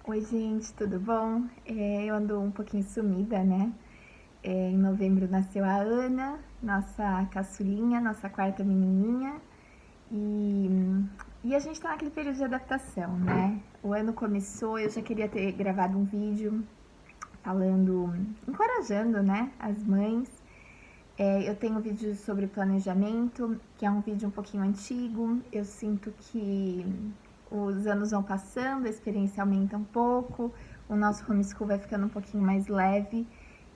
Oi, gente, tudo bom? Eu ando um pouquinho sumida, né? Em novembro nasceu a Ana, nossa caçulinha, nossa quarta menininha, e a gente tá naquele período de adaptação, né? O ano começou, eu já queria ter gravado um vídeo falando, encorajando, né, as mães. Eu tenho um vídeo sobre planejamento, que é um vídeo um pouquinho antigo. Eu sinto que os anos vão passando, a experiência aumenta um pouco, o nosso homeschool vai ficando um pouquinho mais leve.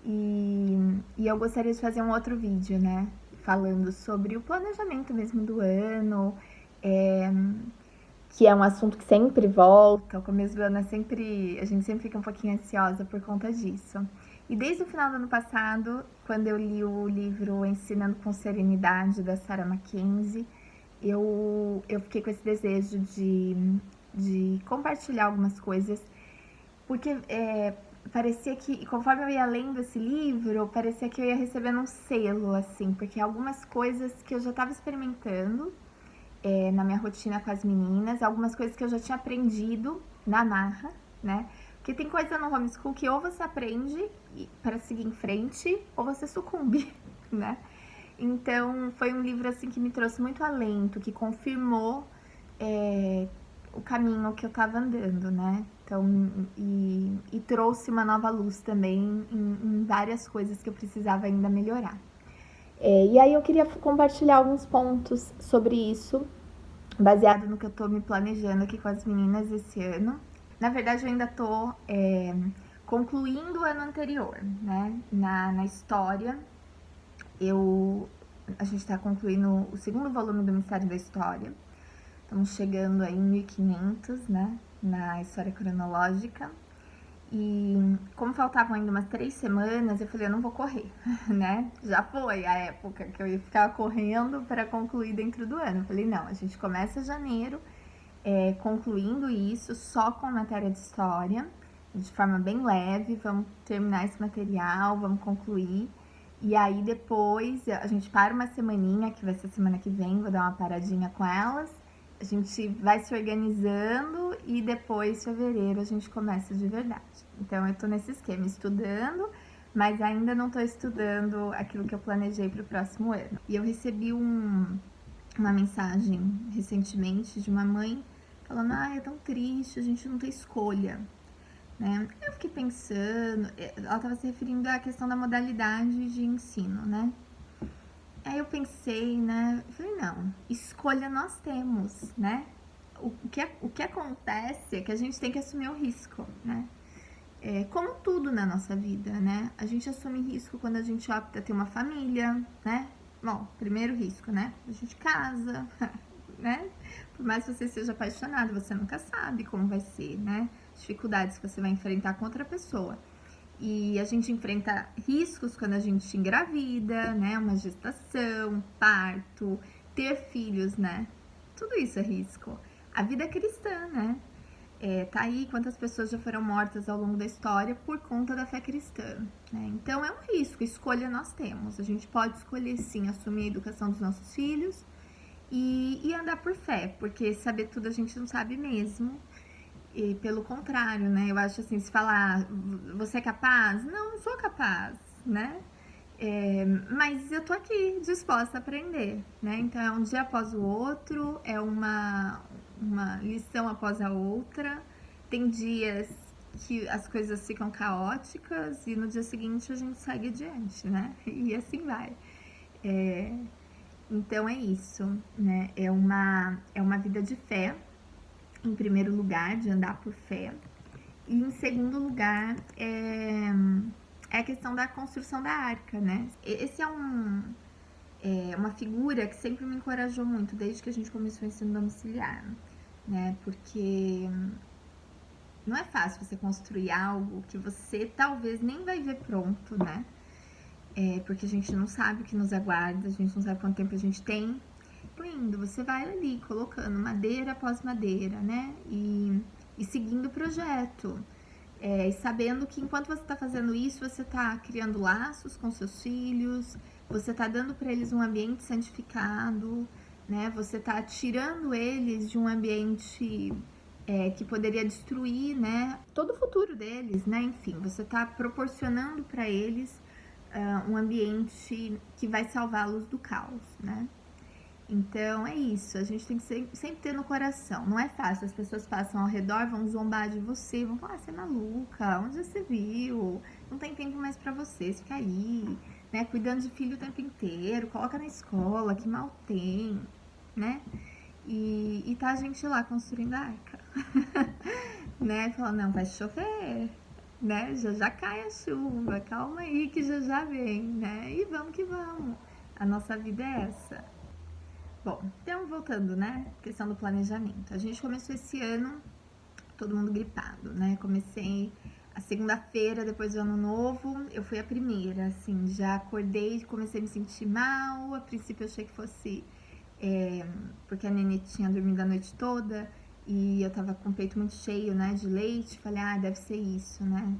E eu gostaria de fazer um outro vídeo, né? Falando sobre o planejamento mesmo do ano, é, que é um assunto que sempre volta. O começo do ano é sempre. A gente sempre fica um pouquinho ansiosa por conta disso. E desde o final do ano passado, quando eu li o livro Ensinando com Serenidade, da Sarah Mackenzie, eu fiquei com esse desejo de compartilhar algumas coisas, porque parecia que, conforme eu ia lendo esse livro, parecia que eu ia recebendo um selo, assim, porque algumas coisas que eu já estava experimentando na minha rotina com as meninas, algumas coisas que eu já tinha aprendido na marra, né? Porque tem coisa no homeschool que ou você aprende para seguir em frente ou você sucumbe, né? Então foi um livro assim que me trouxe muito alento, que confirmou é, o caminho que eu estava andando, né? Então, e trouxe uma nova luz também em várias coisas que eu precisava ainda melhorar. E aí eu queria compartilhar alguns pontos sobre isso, baseado no que eu tô me planejando aqui com as meninas esse ano. Na verdade, eu ainda tô concluindo o ano anterior, né? Na história, a gente está concluindo o segundo volume do Mistério da História. Estamos chegando aí em 1500, né? Na história cronológica. E como faltavam ainda umas 3 semanas, eu falei, eu não vou correr, né? Já foi a época que eu ia ficar correndo para concluir dentro do ano. Eu falei, não, a gente começa janeiro concluindo isso só com matéria de história, de forma bem leve, vamos terminar esse material, vamos concluir. E aí depois a gente para uma semaninha, que vai ser semana que vem, vou dar uma paradinha com elas. A gente vai se organizando e depois, fevereiro, a gente começa de verdade. Então eu tô nesse esquema, estudando, mas ainda não tô estudando aquilo que eu planejei para o próximo ano. E eu recebi uma mensagem recentemente de uma mãe falando: é tão triste, a gente não tem escolha. Né? Eu fiquei pensando, ela estava se referindo à questão da modalidade de ensino, né? Aí eu pensei, né? Eu falei, não, escolha nós temos, né? O que acontece é que a gente tem que assumir o risco, né? Como tudo na nossa vida, né? A gente assume risco quando a gente opta ter uma família, né? Bom, primeiro risco, né? A gente casa, né? Por mais que você seja apaixonado, você nunca sabe como vai ser, né? Dificuldades que você vai enfrentar com outra pessoa. E a gente enfrenta riscos quando a gente engravida, né? Uma gestação, parto, ter filhos, né? Tudo isso é risco. A vida é cristã, né? Tá aí quantas pessoas já foram mortas ao longo da história por conta da fé cristã. Né? Então é um risco, escolha nós temos. A gente pode escolher sim assumir a educação dos nossos filhos e andar por fé, porque saber tudo a gente não sabe mesmo. E pelo contrário, né? Eu acho assim, se falar, você é capaz? Não, não sou capaz, né? Mas eu tô aqui disposta a aprender, né? Então é um dia após o outro, é uma lição após a outra. Tem dias que as coisas ficam caóticas e no dia seguinte a gente segue adiante, né? E assim vai. É, então é isso, né? É uma vida de fé, em primeiro lugar, de andar por fé. E em segundo lugar, é a questão da construção da arca, né? Esse é uma figura que sempre me encorajou muito, desde que a gente começou o ensino domiciliar, né? Porque não é fácil você construir algo que você talvez nem vai ver pronto, né? Porque a gente não sabe o que nos aguarda, a gente não sabe quanto tempo a gente tem. Lindo, você vai ali colocando madeira após madeira, né? E seguindo o projeto. E sabendo que enquanto você está fazendo isso, você está criando laços com seus filhos, você está dando para eles um ambiente santificado, né? Você está tirando eles de um ambiente que poderia destruir, né, todo o futuro deles, né? Enfim, você está proporcionando para eles um ambiente que vai salvá-los do caos, né? Então é isso, a gente tem que sempre ter no coração. Não é fácil, as pessoas passam ao redor, vão zombar de você, vão falar, você é maluca, onde você viu? Não tem tempo mais pra você, fica aí, né? Cuidando de filho o tempo inteiro, coloca na escola, que mal tem, né? E tá a gente lá construindo a arca, né? Falando, não, vai chover, né? Já já cai a chuva, calma aí que já já vem, né? E vamos que vamos. A nossa vida é essa. Bom, então voltando, né? Questão do planejamento. A gente começou esse ano, todo mundo gripado, né? Comecei a segunda-feira, depois do ano novo, eu fui a primeira, assim, já acordei, comecei a me sentir mal. A princípio eu achei que fosse porque a Nenê tinha dormido a noite toda e eu tava com o peito muito cheio, né, de leite. Falei, deve ser isso, né?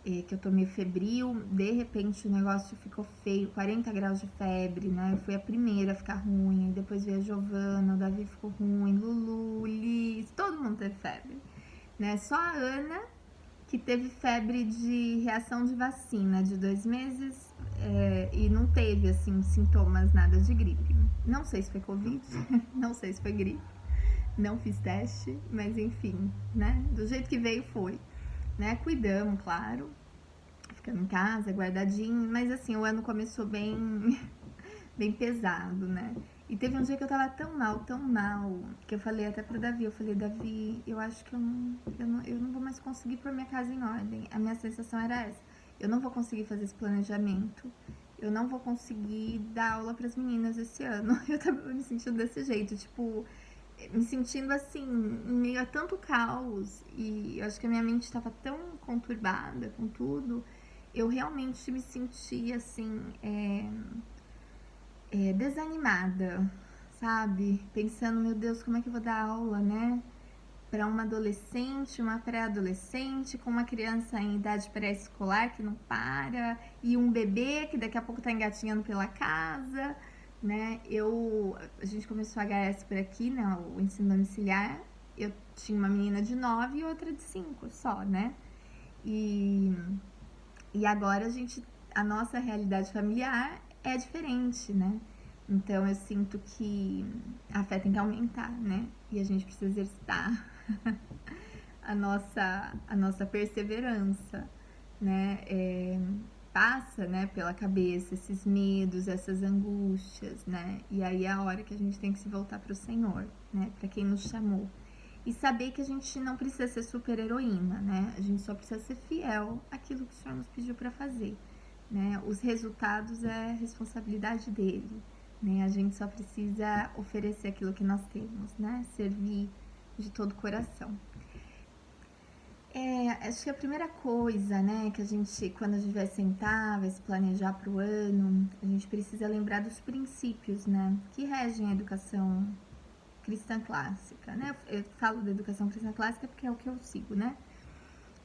Que eu tô meio febril, de repente o negócio ficou feio, 40 graus de febre, né? Eu fui a primeira a ficar ruim, depois veio a Giovana, o Davi ficou ruim, Lulu, Liz, todo mundo teve febre, né? Só a Ana que teve febre de reação de vacina de 2 meses e não teve, assim, sintomas nada de gripe. Não sei se foi Covid, não sei se foi gripe, não fiz teste, mas enfim, né? Do jeito que veio foi. Né, cuidamos, claro, ficamos em casa, guardadinho, mas assim, o ano começou bem, bem pesado, né? E teve um dia que eu tava tão mal, que eu falei até pro Davi, eu falei, Davi, eu acho que eu não vou mais conseguir pôr minha casa em ordem. A minha sensação era essa, eu não vou conseguir fazer esse planejamento, eu não vou conseguir dar aula pras meninas esse ano. Eu tava me sentindo desse jeito, tipo, me sentindo assim, em meio a tanto caos, e eu acho que a minha mente estava tão conturbada com tudo, eu realmente me senti assim, desanimada, sabe? Pensando, meu Deus, como é que eu vou dar aula, né? Para uma adolescente, uma pré-adolescente, com uma criança em idade pré-escolar que não para, e um bebê que daqui a pouco tá engatinhando pela casa, né? A gente começou a HS por aqui, né? O ensino domiciliar. Eu tinha uma menina de 9 e outra de 5 só, né? E agora a nossa realidade familiar é diferente, né? Então eu sinto que a fé tem que aumentar, né? E a gente precisa exercitar a nossa perseverança, né? Passa, né, pela cabeça esses medos, essas angústias, né? E aí é a hora que a gente tem que se voltar para o Senhor, né? Para quem nos chamou. E saber que a gente não precisa ser super heroína, né? A gente só precisa ser fiel àquilo que o Senhor nos pediu para fazer, né? Os resultados é responsabilidade dele, né? A gente só precisa oferecer aquilo que nós temos, né? Servir de todo o coração. Acho que a primeira coisa, né, que a gente, quando a gente vai sentar, vai se planejar para o ano, a gente precisa lembrar dos princípios, né, que regem a educação cristã clássica, né? Eu falo da educação cristã clássica porque é o que eu sigo, né?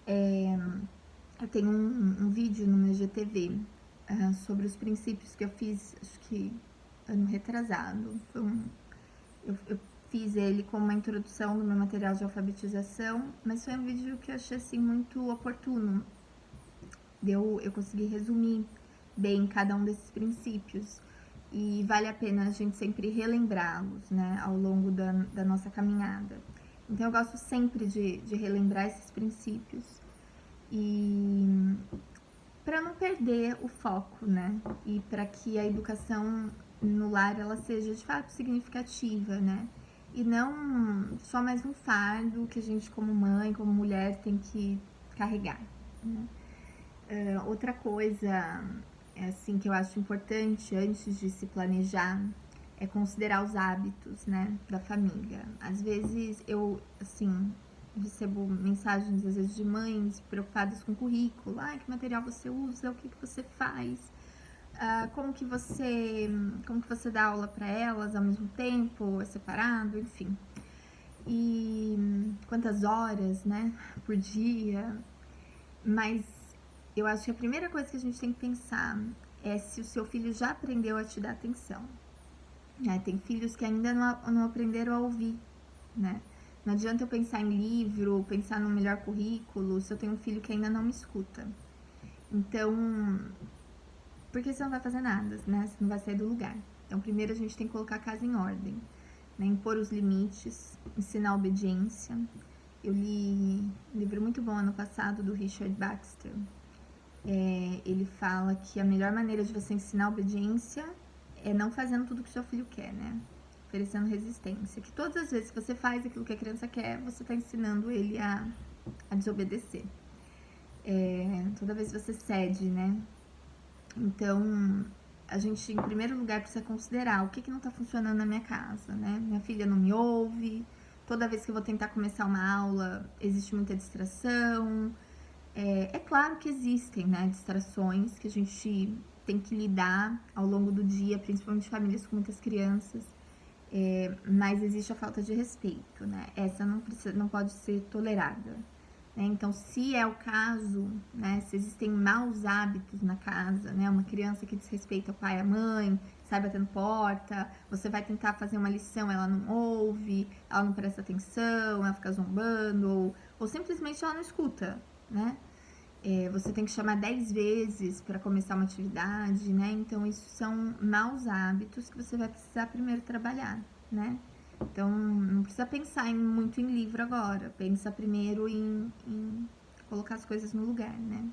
Eu tenho um vídeo no meu GTV sobre os princípios que eu fiz, acho que ano retrasado. Eu fiz ele como uma introdução no meu material de alfabetização, mas foi um vídeo que eu achei assim muito oportuno. Eu consegui resumir bem cada um desses princípios e vale a pena a gente sempre relembrá-los, né, ao longo da nossa caminhada. Então eu gosto sempre de relembrar esses princípios e para não perder o foco, né, e para que a educação no lar ela seja de fato significativa, né, e não só mais um fardo que a gente como mãe, como mulher tem que carregar, né? Outra coisa assim que eu acho importante antes de se planejar é considerar os hábitos, né, da família. Às vezes eu, assim, recebo mensagens às vezes de mães preocupadas com o currículo, que material você usa, o que você faz, como que você dá aula para elas ao mesmo tempo, é separado, enfim. E quantas horas, né, por dia. Mas eu acho que a primeira coisa que a gente tem que pensar é se o seu filho já aprendeu a te dar atenção. Tem filhos que ainda não aprenderam a ouvir, né? Não adianta eu pensar em livro, pensar no melhor currículo, se eu tenho um filho que ainda não me escuta. Então, porque você não vai fazer nada, né? Você não vai sair do lugar. Então, primeiro a gente tem que colocar a casa em ordem, né? Impor os limites, ensinar a obediência. Eu li um livro muito bom ano passado do Richard Baxter. Ele fala que a melhor maneira de você ensinar a obediência é não fazendo tudo que seu filho quer, né? Oferecendo resistência. Que todas as vezes que você faz aquilo que a criança quer, você está ensinando ele a desobedecer. Toda vez que você cede, né? Então, a gente, em primeiro lugar, precisa considerar o que não está funcionando na minha casa, né? Minha filha não me ouve, toda vez que eu vou tentar começar uma aula, existe muita distração. É claro que existem, né, distrações que a gente tem que lidar ao longo do dia, principalmente famílias com muitas crianças, mas existe a falta de respeito, né? Essa não pode ser tolerada. Né? Então, se é o caso, né, se existem maus hábitos na casa, né, uma criança que desrespeita o pai e a mãe, sai batendo porta, você vai tentar fazer uma lição, ela não ouve, ela não presta atenção, ela fica zombando, ou simplesmente ela não escuta, né? Você tem que chamar 10 vezes para começar uma atividade, né? Então, isso são maus hábitos que você vai precisar primeiro trabalhar, né? Então, não precisa pensar muito em livro agora. Pensa primeiro em colocar as coisas no lugar, né?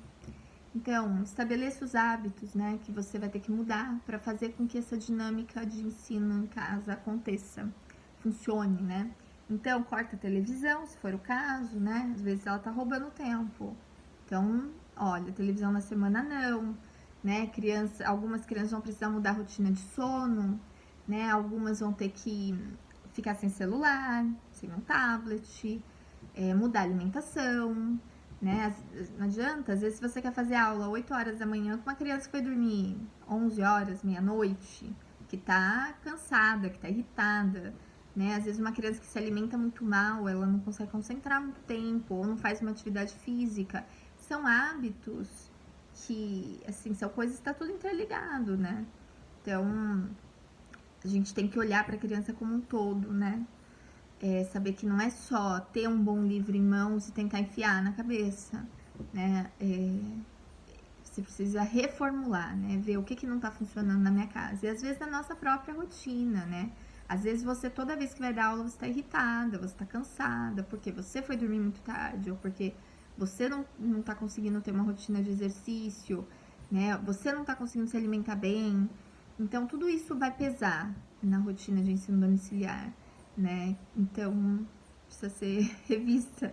Então, estabeleça os hábitos, né? Que você vai ter que mudar para fazer com que essa dinâmica de ensino em casa aconteça, funcione, né? Então, corta a televisão, se for o caso, né? Às vezes ela tá roubando tempo. Então, olha, televisão na semana não, né? Algumas crianças vão precisar mudar a rotina de sono, né? Algumas vão ter que ficar sem celular, sem um tablet, mudar a alimentação, né? Não adianta, às vezes você quer fazer aula 8 horas da manhã com uma criança que foi dormir 11 horas, meia-noite, que tá cansada, que tá irritada, né? Às vezes uma criança que se alimenta muito mal, ela não consegue concentrar muito tempo, ou não faz uma atividade física. São hábitos que, assim, são coisas que tá tudo interligado, né? Então, a gente tem que olhar para a criança como um todo, né? Saber que não é só ter um bom livro em mãos e tentar enfiar na cabeça, né? Você precisa reformular, né? Ver o que não tá funcionando na minha casa. E às vezes na nossa própria rotina, né? Às vezes você, toda vez que vai dar aula, você tá irritada, você tá cansada, porque você foi dormir muito tarde, ou porque você não tá conseguindo ter uma rotina de exercício, né? Você não tá conseguindo se alimentar bem. Então, tudo isso vai pesar na rotina de ensino domiciliar, né? Então, precisa ser revista,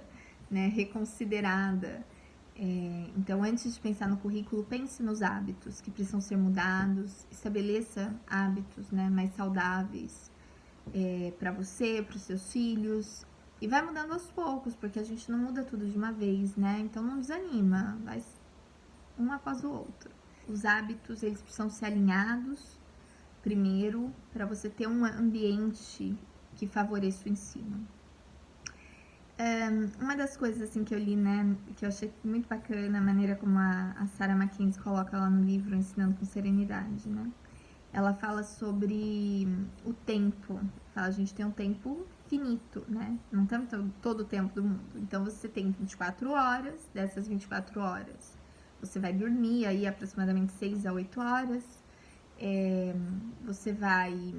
né? Reconsiderada. Então, antes de pensar no currículo, pense nos hábitos que precisam ser mudados, estabeleça hábitos, né, mais saudáveis para você, para os seus filhos, e vai mudando aos poucos, porque a gente não muda tudo de uma vez, né? Então, não desanima, vai um após o outro. Os hábitos, eles precisam ser alinhados primeiro, para você ter um ambiente que favoreça o ensino. Uma das coisas assim que eu li, né, que eu achei muito bacana, a maneira como a Sarah Mackenzie coloca lá no livro Ensinando com Serenidade, né? Ela fala sobre o tempo. Fala, a gente tem um tempo finito, né? Não temos todo o tempo do mundo. Então, você tem 24 horas, dessas 24 horas, você vai dormir aí aproximadamente 6 a 8 horas. Você vai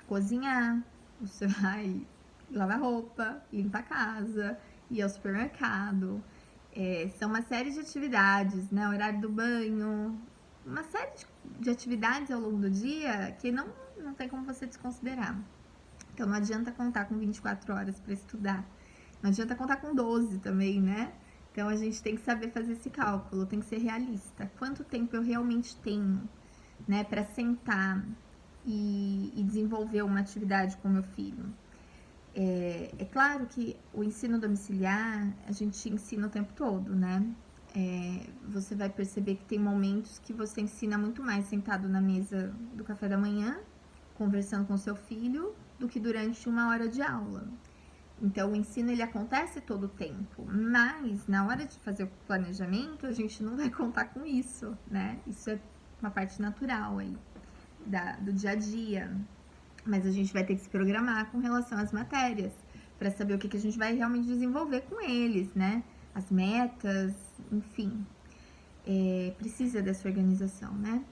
cozinhar, você vai lavar roupa, limpar a casa, ir ao supermercado. São uma série de atividades, né? O horário do banho, uma série de atividades ao longo do dia que não tem como você desconsiderar. Então, não adianta contar com 24 horas para estudar. Não adianta contar com 12 também, né? Então, a gente tem que saber fazer esse cálculo, tem que ser realista. Quanto tempo eu realmente tenho, né, para sentar e desenvolver uma atividade com meu filho? É claro que o ensino domiciliar, a gente ensina o tempo todo, né? Você vai perceber que tem momentos que você ensina muito mais sentado na mesa do café da manhã, conversando com seu filho, do que durante uma hora de aula. Então, o ensino, ele acontece todo o tempo, mas na hora de fazer o planejamento, a gente não vai contar com isso, né? Isso é uma parte natural aí, do dia a dia. Mas a gente vai ter que se programar com relação às matérias. para saber o que a gente vai realmente desenvolver com eles, né? As metas, enfim. Precisa dessa organização, né?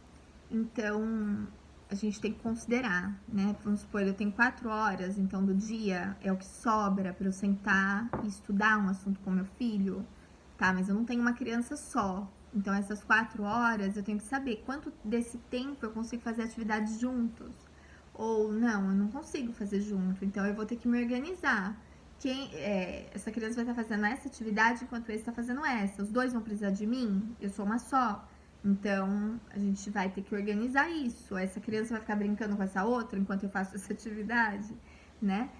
Então, a gente tem que considerar, né? Vamos supor, eu tenho 4 horas, então, do dia é o que sobra para eu sentar e estudar um assunto com meu filho, tá? Mas eu não tenho uma criança só. Então, essas 4 horas eu tenho que saber quanto desse tempo eu consigo fazer atividades juntos. Ou não, eu não consigo fazer junto, então eu vou ter que me organizar. Essa criança vai estar fazendo essa atividade enquanto esse está fazendo essa. Os dois vão precisar de mim, eu sou uma só. Então, a gente vai ter que organizar isso. Essa criança vai ficar brincando com essa outra enquanto eu faço essa atividade, né?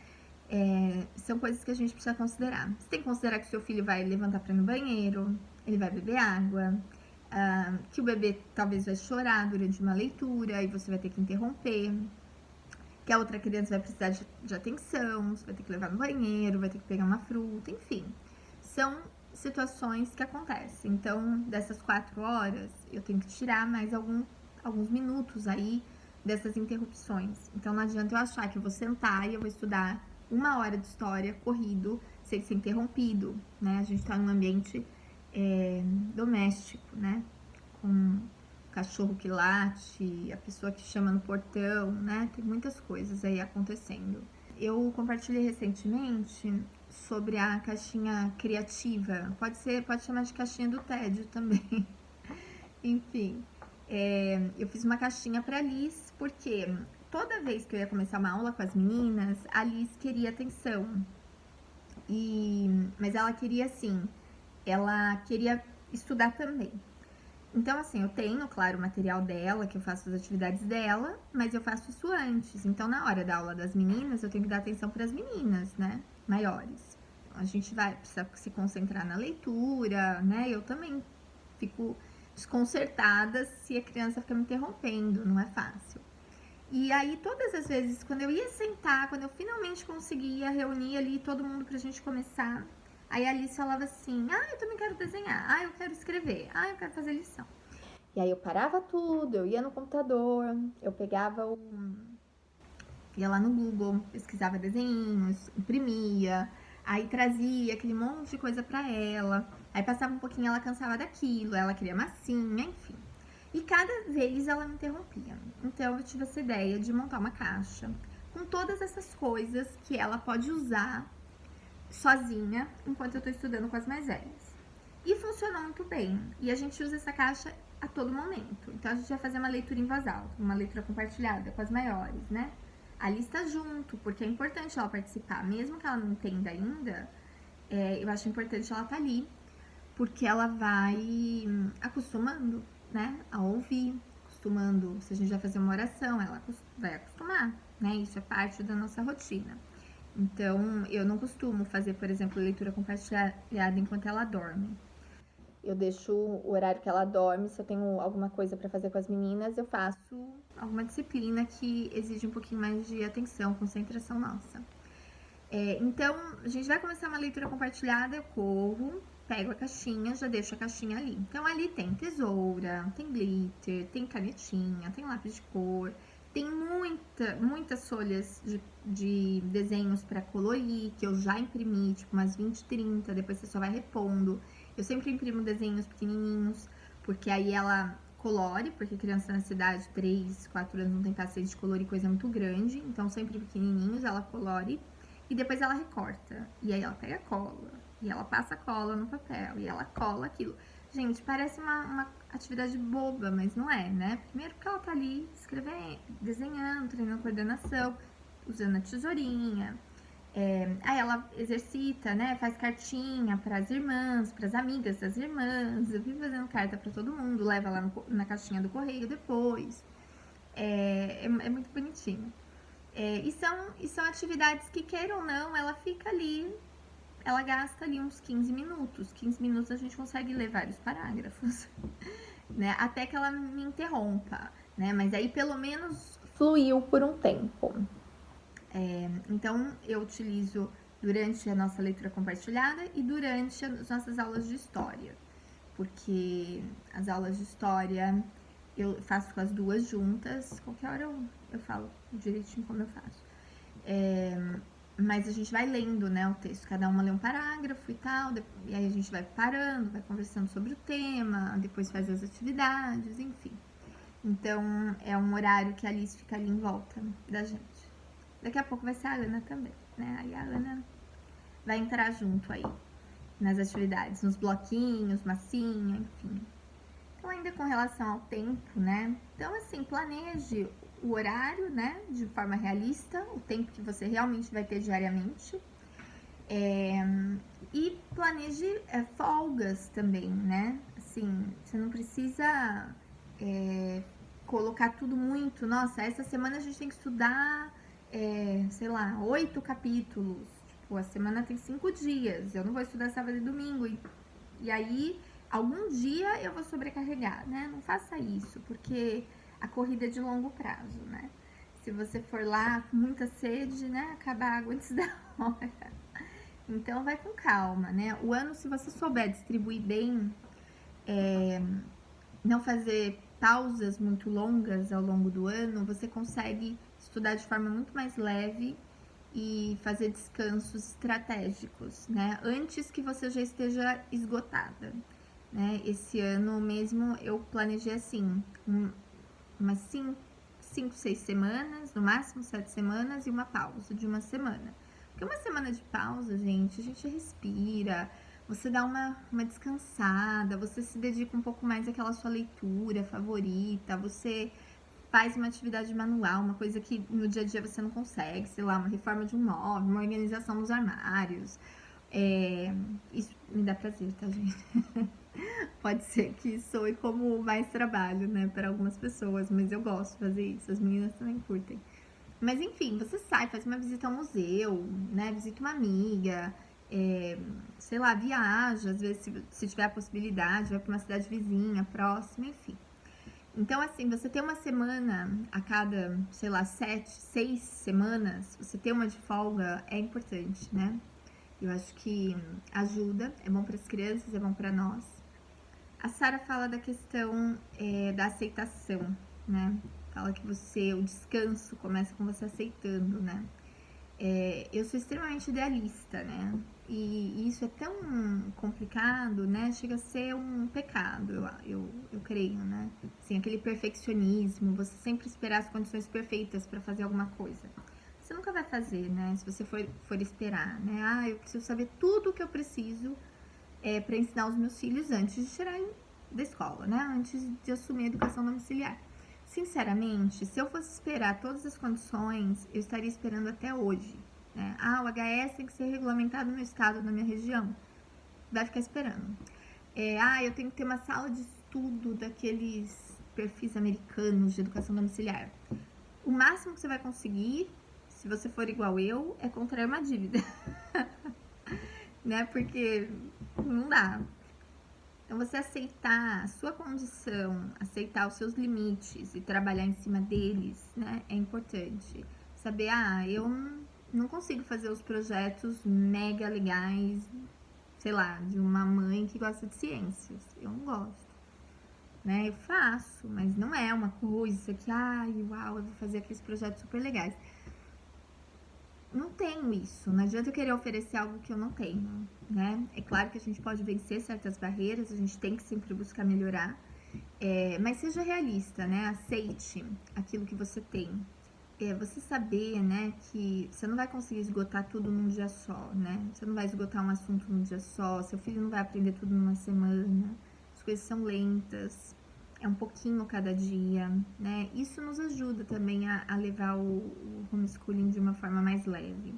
São coisas que a gente precisa considerar. Você tem que considerar que o seu filho vai levantar para ir no banheiro, ele vai beber água, que o bebê talvez vai chorar durante uma leitura e você vai ter que interromper, que a outra criança vai precisar de atenção, você vai ter que levar no banheiro, vai ter que pegar uma fruta, enfim. São situações que acontecem. Então, dessas 4 horas, eu tenho que tirar mais alguns minutos aí dessas interrupções. Então, não adianta eu achar que eu vou sentar e eu vou estudar 1 hora de história corrido, sem ser interrompido, né? A gente tá num ambiente doméstico, né? Com cachorro que late, a pessoa que chama no portão, né? Tem muitas coisas aí acontecendo. Eu compartilhei recentemente sobre a caixinha criativa. Pode chamar de caixinha do tédio também. Enfim, eu fiz uma caixinha para Liz, porque toda vez que eu ia começar uma aula com as meninas, a Liz queria atenção. Mas ela queria assim, ela queria estudar também. Então, assim, eu tenho, claro, o material dela, que eu faço as atividades dela, mas eu faço isso antes. Então, na hora da aula das meninas, eu tenho que dar atenção para as meninas, né, maiores. A gente vai precisar se concentrar na leitura, né? Eu também fico desconcertada se a criança fica me interrompendo, não é fácil. E aí, todas as vezes, quando eu ia sentar, quando eu finalmente conseguia reunir ali todo mundo pra gente começar, aí a Alice falava assim, eu também quero desenhar, eu quero escrever, eu quero fazer lição. E aí eu parava tudo, eu ia no computador, eu pegava ia lá no Google, pesquisava desenhos, imprimia, aí trazia aquele monte de coisa pra ela, aí passava um pouquinho, ela cansava daquilo, ela queria massinha, enfim. E cada vez ela me interrompia. Então eu tive essa ideia de montar uma caixa com todas essas coisas que ela pode usar sozinha enquanto eu tô estudando com as mais velhas. E funcionou muito bem. E a gente usa essa caixa a todo momento. Então a gente vai fazer uma leitura em voz alta, uma leitura compartilhada com as maiores, né? A lista junto, porque é importante ela participar, mesmo que ela não entenda ainda, eu acho importante ela estar ali, porque ela vai acostumando, né, a ouvir, acostumando, se a gente vai fazer uma oração, ela vai acostumar, né, isso é parte da nossa rotina. Então, eu não costumo fazer, por exemplo, leitura compartilhada enquanto ela dorme. Eu deixo o horário que ela dorme, se eu tenho alguma coisa para fazer com as meninas, eu faço alguma disciplina que exige um pouquinho mais de atenção, concentração nossa. Então, a gente vai começar uma leitura compartilhada, eu corro, pego a caixinha, já deixo a caixinha ali. Então, ali tem tesoura, tem glitter, tem canetinha, tem lápis de cor, tem muitas folhas de desenhos para colorir, que eu já imprimi, tipo umas 20, 30, depois você só vai repondo. Eu sempre imprimo desenhos pequenininhos, porque aí ela colore, porque criança na cidade, 3, 4 anos, não tem paciência de colorir coisa muito grande, então sempre pequenininhos, ela colore. E depois ela recorta. E aí ela pega cola. E ela passa cola no papel. E ela cola aquilo. Gente, parece uma atividade boba, mas não é, né? Primeiro porque ela tá ali escrevendo, desenhando, treinando coordenação, usando a tesourinha. Aí ela exercita, né? Faz cartinha para as irmãs, para as amigas das irmãs. Eu vivo fazendo carta para todo mundo, leva lá na caixinha do correio depois. É muito bonitinho. E são atividades que, queira ou não, ela fica ali, ela gasta ali uns 15 minutos. 15 minutos a gente consegue ler vários parágrafos, né? Até que ela me interrompa, né? Mas aí pelo menos fluiu por um tempo. Então eu utilizo durante a nossa leitura compartilhada e durante as nossas aulas de história, porque as aulas de história eu faço com as duas juntas, qualquer hora eu falo direitinho como eu faço. Mas a gente vai lendo, né, o texto, cada uma lê um parágrafo e tal, e aí a gente vai parando, vai conversando sobre o tema, depois faz as atividades, enfim. Então, é um horário que a Alice fica ali em volta da gente. Daqui a pouco vai ser a Ana também, né? Aí a Ana vai entrar junto aí nas atividades, nos bloquinhos, massinha, enfim. Então, ainda com relação ao tempo, né? Então, assim, planeje o horário, né? De forma realista, o tempo que você realmente vai ter diariamente. E planeje folgas também, né? Assim, você não precisa colocar tudo muito. Nossa, essa semana a gente tem que estudar, sei lá, 8 capítulos. Tipo, a semana tem 5 dias. Eu não vou estudar sábado e domingo. E aí, algum dia eu vou sobrecarregar, né? Não faça isso, porque a corrida é de longo prazo, né? Se você for lá com muita sede, né? Acaba a água antes da hora. Então, vai com calma, né? O ano, se você souber distribuir bem, não fazer pausas muito longas ao longo do ano, você consegue estudar de forma muito mais leve e fazer descansos estratégicos, né? Antes que você já esteja esgotada, né? Esse ano mesmo eu planejei assim, umas 5, 6 semanas, no máximo 7 semanas e uma pausa de uma semana. Porque uma semana de pausa, gente, a gente respira, você dá uma descansada, você se dedica um pouco mais àquela sua leitura favorita, você faz uma atividade manual, uma coisa que no dia a dia você não consegue, sei lá, uma reforma de um móvel, uma organização nos armários. Isso me dá prazer, tá, gente? Pode ser que soe como mais trabalho, né, para algumas pessoas, mas eu gosto de fazer isso, as meninas também curtem. Mas enfim, você sai, faz uma visita ao museu, né, visita uma amiga, sei lá, viaja, às vezes se tiver a possibilidade, vai para uma cidade vizinha, próxima, enfim. Então, assim, você ter uma semana a cada, sei lá, 7, 6 semanas, você ter uma de folga é importante, né? Eu acho que ajuda, é bom para as crianças, é bom para nós. A Sara fala da questão da aceitação, né? Fala que o descanso começa com você aceitando, né? Eu sou extremamente idealista, né? E isso é tão complicado, né? Chega a ser um pecado, eu creio, né? Assim, aquele perfeccionismo, você sempre esperar as condições perfeitas para fazer alguma coisa. Você nunca vai fazer, né? Se você for esperar, né? Ah, eu preciso saber tudo o que eu preciso para ensinar os meus filhos antes de tirar da escola, né? Antes de assumir a educação domiciliar. Sinceramente, se eu fosse esperar todas as condições, eu estaria esperando até hoje. Né? Ah, o HS tem que ser regulamentado no meu estado, na minha região. Vai ficar esperando. Eu tenho que ter uma sala de estudo daqueles perfis americanos de educação domiciliar. O máximo que você vai conseguir, se você for igual eu, é contrair uma dívida. Né? Porque não dá. Então, você aceitar a sua condição, aceitar os seus limites e trabalhar em cima deles, né, é importante. Saber, eu não consigo fazer os projetos mega legais, sei lá, de uma mãe que gosta de ciências. Eu não gosto, né? Eu faço, mas não é uma coisa que, uau, eu vou fazer aqueles projetos super legais. Não tenho isso, não adianta eu querer oferecer algo que eu não tenho, né? É claro que a gente pode vencer certas barreiras, a gente tem que sempre buscar melhorar, mas seja realista, né? Aceite aquilo que você tem. Você saber, né, que você não vai conseguir esgotar tudo num dia só, né? Você não vai esgotar um assunto num dia só, seu filho não vai aprender tudo numa semana, as coisas são lentas, é um pouquinho cada dia, né? Isso nos ajuda também a levar o homeschooling de uma forma mais leve.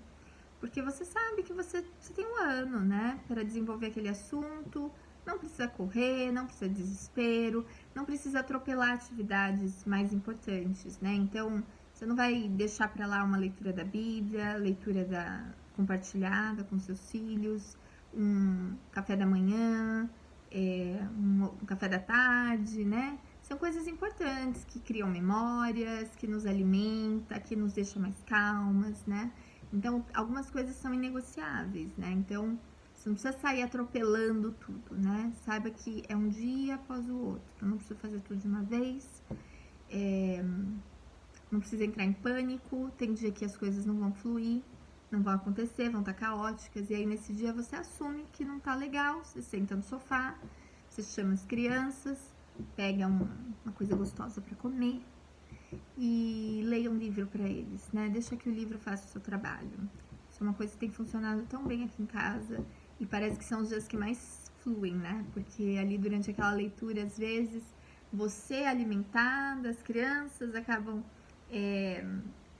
Porque você sabe que você tem um ano, né, para desenvolver aquele assunto, não precisa correr, não precisa de desespero, não precisa atropelar atividades mais importantes, né? Então, você não vai deixar para lá uma leitura da Bíblia, leitura compartilhada com seus filhos, um café da manhã, um café da tarde, né? São coisas importantes que criam memórias, que nos alimenta, que nos deixa mais calmas, né? Então, algumas coisas são inegociáveis, né? Então, você não precisa sair atropelando tudo, né? Saiba que é um dia após o outro. Não precisa fazer tudo de uma vez. Não precisa entrar em pânico. Tem dia que as coisas não vão fluir. não vão acontecer, vão estar caóticas, e aí nesse dia você assume que não tá legal, você senta no sofá, você chama as crianças, pega uma coisa gostosa para comer e leia um livro para eles, né? Deixa que o livro faça o seu trabalho. Isso é uma coisa que tem funcionado tão bem aqui em casa e parece que são os dias que mais fluem, né? Porque ali durante aquela leitura, às vezes, você alimentada, as crianças acabam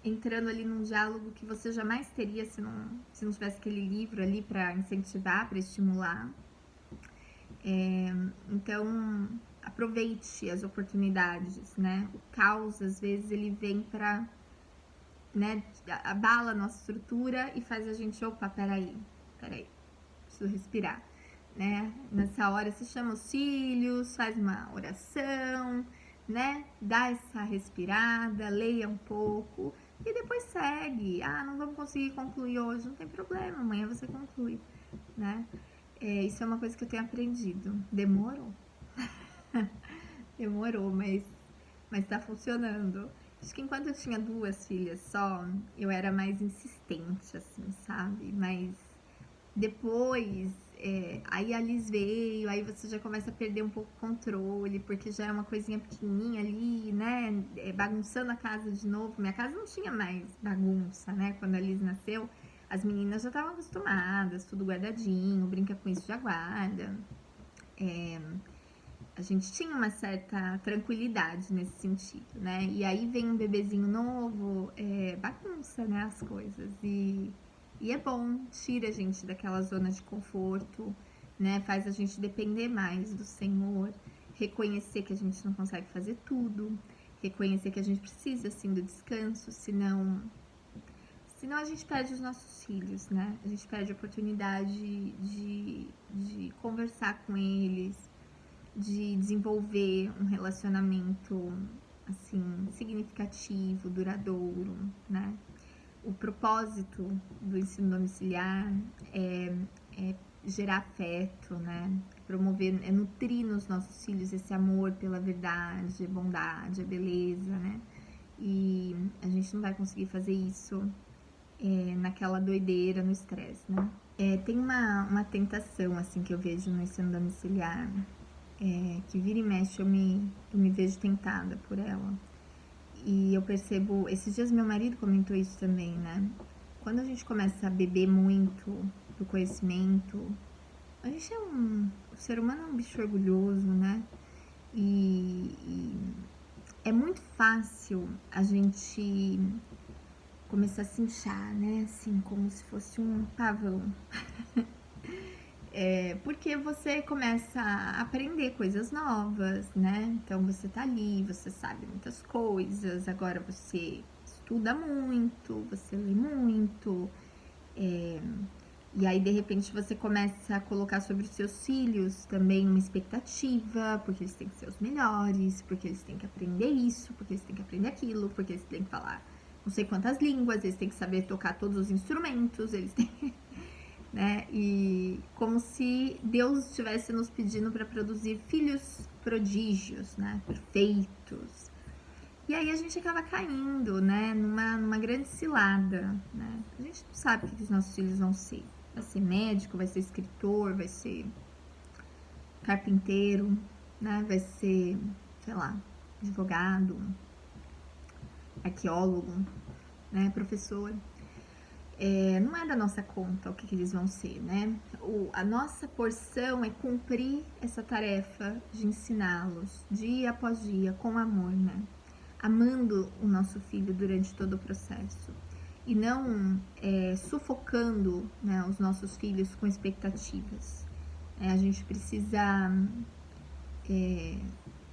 entrando ali num diálogo que você jamais teria se não tivesse aquele livro ali para incentivar, para estimular. Então, aproveite as oportunidades, né? O caos, às vezes, ele vem para, né, abala a nossa estrutura e faz a gente, opa, peraí, preciso respirar, né? Nessa hora você chama os filhos, faz uma oração, né? Dá essa respirada, leia um pouco e depois segue. Ah, não vamos conseguir concluir hoje, não tem problema, amanhã você conclui, né? Isso é uma coisa que eu tenho aprendido. Demorou? Demorou, mas tá funcionando. Acho que enquanto eu tinha 2 filhas só, eu era mais insistente, assim, sabe? Mas depois, aí a Liz veio, aí você já começa a perder um pouco o controle, porque já é uma coisinha pequenininha ali, né? Bagunçando a casa de novo. Minha casa não tinha mais bagunça, né? Quando a Liz nasceu, as meninas já estavam acostumadas, tudo guardadinho, brinca com isso, já guarda. A gente tinha uma certa tranquilidade nesse sentido, né? E aí vem um bebezinho novo, bagunça, né, as coisas. E é bom, tira a gente daquela zona de conforto, né? Faz a gente depender mais do Senhor, reconhecer que a gente não consegue fazer tudo, reconhecer que a gente precisa, assim, do descanso, senão a gente perde os nossos filhos, né? A gente perde a oportunidade de conversar com eles, de desenvolver um relacionamento, assim, significativo, duradouro, né? O propósito do ensino domiciliar é gerar afeto, né? Promover, nutrir nos nossos filhos esse amor pela verdade, a bondade, a beleza, né? E a gente não vai conseguir fazer isso naquela doideira, no estresse, né? Tem uma tentação, assim, que eu vejo no ensino domiciliar, que vira e mexe eu me vejo tentada por ela. E eu percebo, esses dias meu marido comentou isso também, né? Quando a gente começa a beber muito do conhecimento, a gente o ser humano é um bicho orgulhoso, né? E é muito fácil a gente começar a se inchar, né? Assim, como se fosse um pavão. Porque você começa a aprender coisas novas, né? Então você tá ali, você sabe muitas coisas, agora você estuda muito, você lê muito, e aí de repente você começa a colocar sobre os seus filhos também uma expectativa, porque eles têm que ser os melhores, porque eles têm que aprender isso, porque eles têm que aprender aquilo, porque eles têm que falar não sei quantas línguas, eles têm que saber tocar todos os instrumentos, eles têm né? E como se Deus estivesse nos pedindo para produzir filhos prodígios, né? Perfeitos. E aí a gente acaba caindo, né? Numa grande cilada, né? A gente não sabe o que os nossos filhos vão ser. Vai ser médico, vai ser escritor, vai ser carpinteiro, né? Vai ser, sei lá, advogado, arqueólogo, né? Professor. Não é da nossa conta o que eles vão ser, né? A nossa porção é cumprir essa tarefa de ensiná-los dia após dia com amor, né? Amando o nosso filho durante todo o processo e não sufocando, né, os nossos filhos com expectativas. A gente precisa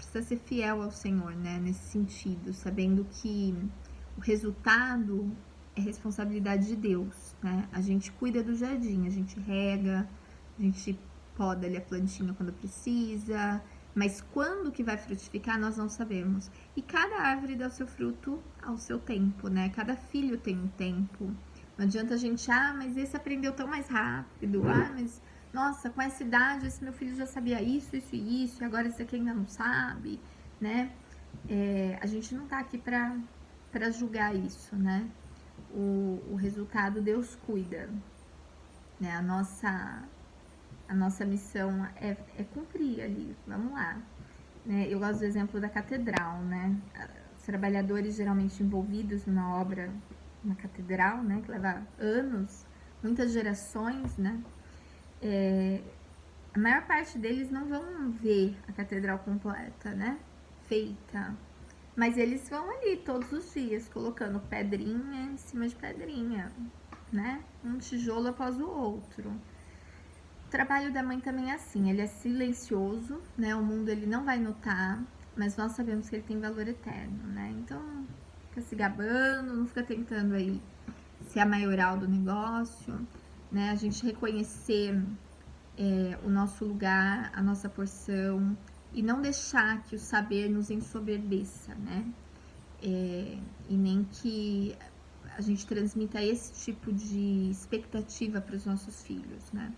ser fiel ao Senhor, né? Nesse sentido, sabendo que o resultado é responsabilidade de Deus, né? A gente cuida do jardim, a gente rega, a gente poda ali a plantinha quando precisa, mas quando que vai frutificar nós não sabemos. E cada árvore dá o seu fruto ao seu tempo, né? Cada filho tem um tempo. Não adianta a gente, mas esse aprendeu tão mais rápido, mas nossa, com essa idade esse meu filho já sabia isso, isso e isso, e agora esse aqui ainda não sabe, né? A gente não tá aqui pra julgar isso, né? o resultado Deus cuida, né? A nossa missão é cumprir ali, vamos lá. Né? Eu gosto do exemplo da catedral, né? Os trabalhadores geralmente envolvidos numa obra, uma catedral, né? Que leva anos, muitas gerações, né? A maior parte deles não vão ver a catedral completa, né? Feita. Mas eles vão ali todos os dias, colocando pedrinha em cima de pedrinha, né? Um tijolo após o outro. O trabalho da mãe também é assim, ele é silencioso, né? O mundo ele não vai notar, mas nós sabemos que ele tem valor eterno, né? Então, fica se gabando, não fica tentando aí ser a maioral do negócio, né? A gente reconhecer o nosso lugar, a nossa porção e não deixar que o saber nos ensoberbeça, né? E nem que a gente transmita esse tipo de expectativa para os nossos filhos, né?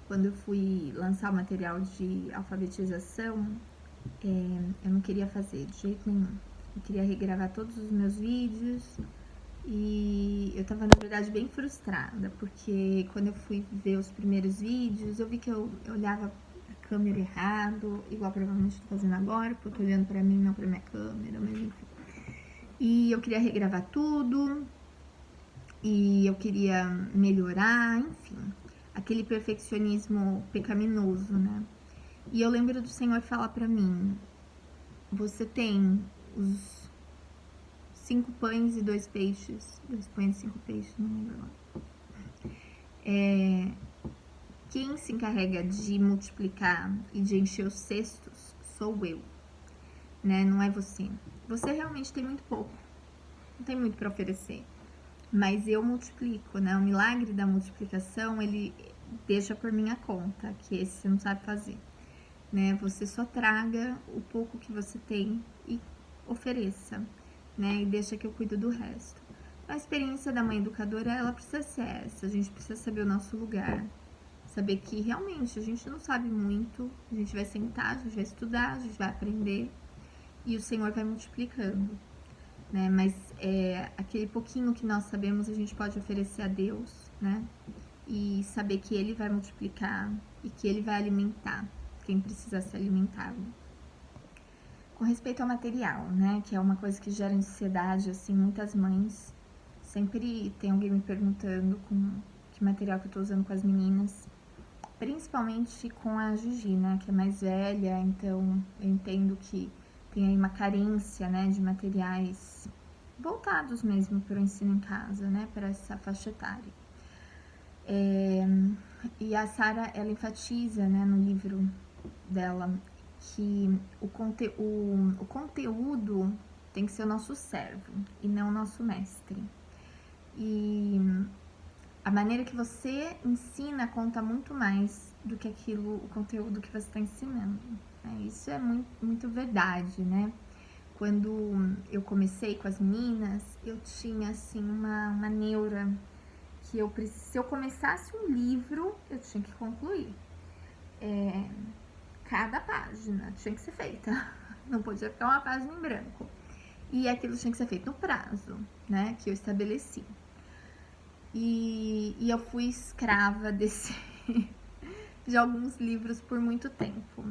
Quando eu fui lançar o material de alfabetização, eu não queria fazer de jeito nenhum. Eu queria regravar todos os meus vídeos e eu tava, na verdade, bem frustrada, porque quando eu fui ver os primeiros vídeos, eu vi que eu olhava a câmera errado, igual provavelmente tô fazendo agora, porque eu tô olhando pra mim, não pra minha câmera, mas enfim. E eu queria regravar tudo, e eu queria melhorar, enfim. Aquele perfeccionismo pecaminoso, né? E eu lembro do Senhor falar pra mim: você tem os 5 pães e 2 peixes. 2 pães e 5 peixes, não lembro agora. Quem se encarrega de multiplicar e de encher os cestos sou eu, né? Não é você. Você realmente tem muito pouco, não tem muito para oferecer. Mas eu multiplico, né? O milagre da multiplicação, ele deixa por minha conta, que esse você não sabe fazer, né? Você só traga o pouco que você tem e ofereça, né? E deixa que eu cuido do resto. A experiência da mãe educadora, ela precisa ser essa. A gente precisa saber o nosso lugar, saber que realmente a gente não sabe muito, a gente vai sentar, a gente vai estudar, a gente vai aprender e o Senhor vai multiplicando, né? Mas aquele pouquinho que nós sabemos a gente pode oferecer a Deus, né? E saber que Ele vai multiplicar e que Ele vai alimentar quem precisa ser alimentado. Com respeito ao material, né? Que é uma coisa que gera ansiedade, assim, muitas mães sempre tem alguém me perguntando com que material que eu tô usando com as meninas. Principalmente com a Gigi, né, que é mais velha, então eu entendo que tem aí uma carência, né, de materiais voltados mesmo para o ensino em casa, né, para essa faixa etária. E a Sara, ela enfatiza, né, no livro dela, que o conteúdo tem que ser o nosso servo e não o nosso mestre. E a maneira que você ensina conta muito mais do que o conteúdo que você está ensinando. Né? Isso é muito, muito verdade, né? Quando eu comecei com as meninas, eu tinha, assim, uma neura que se eu começasse um livro, eu tinha que concluir. Cada página tinha que ser feita. Não podia ficar uma página em branco. E aquilo tinha que ser feito no prazo, né? Que eu estabeleci. E eu fui escrava de alguns livros por muito tempo.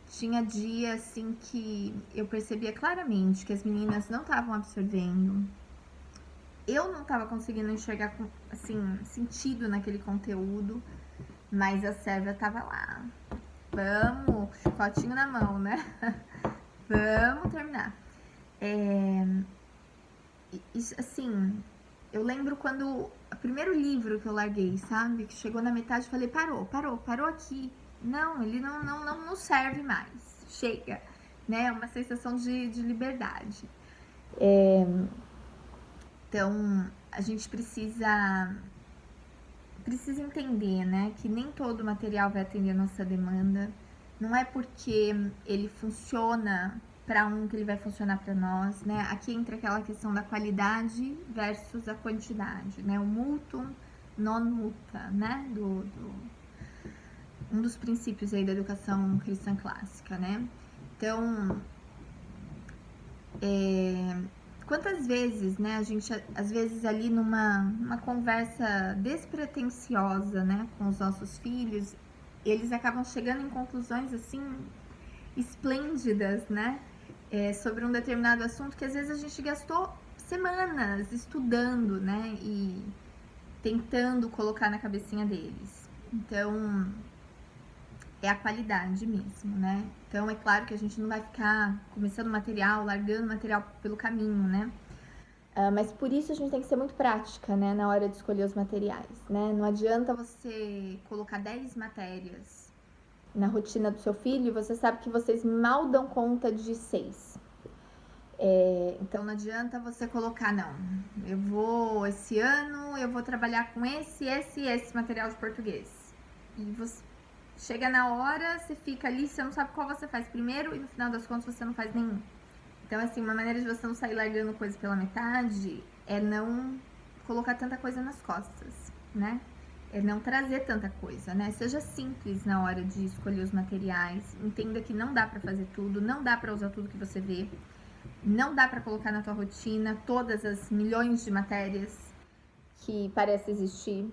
Tinha dia assim que eu percebia claramente que as meninas não estavam absorvendo. Eu não estava conseguindo enxergar assim, sentido naquele conteúdo, mas a Sérvia estava lá. Vamos, chicotinho na mão, né? Vamos terminar. Assim, eu lembro quando o primeiro livro que eu larguei, sabe? Que chegou na metade, eu falei, parou aqui. Não, ele não serve mais. Chega, né? Uma sensação de liberdade. Então, a gente precisa entender, né? Que nem todo material vai atender a nossa demanda. Não é porque ele funciona para um que ele vai funcionar para nós, né? Aqui entra aquela questão da qualidade versus a quantidade, né? O multum non multa, né? Um dos princípios aí da educação cristã clássica, né? Então, quantas vezes, né, a gente, às vezes ali numa conversa despretensiosa, né, com os nossos filhos, eles acabam chegando em conclusões, assim, esplêndidas, né, sobre um determinado assunto que às vezes a gente gastou semanas estudando, né, e tentando colocar na cabecinha deles. Então, é a qualidade mesmo, né? Então, é claro que a gente não vai ficar começando material, largando material pelo caminho, né? Mas por isso a gente tem que ser muito prática, né, na hora de escolher os materiais, né? Não adianta você colocar 10 matérias na rotina do seu filho e você sabe que vocês mal dão conta de 6. Então não adianta você colocar, não, esse ano eu vou trabalhar com esse material de português. E você chega na hora, você fica ali, você não sabe qual você faz primeiro e no final das contas você não faz nenhum. Então, assim, uma maneira de você não sair largando coisa pela metade é não colocar tanta coisa nas costas, né? É não trazer tanta coisa, né? Seja simples na hora de escolher os materiais. Entenda que não dá pra fazer tudo, não dá pra usar tudo que você vê. Não dá pra colocar na tua rotina todas as milhões de matérias que parece existir.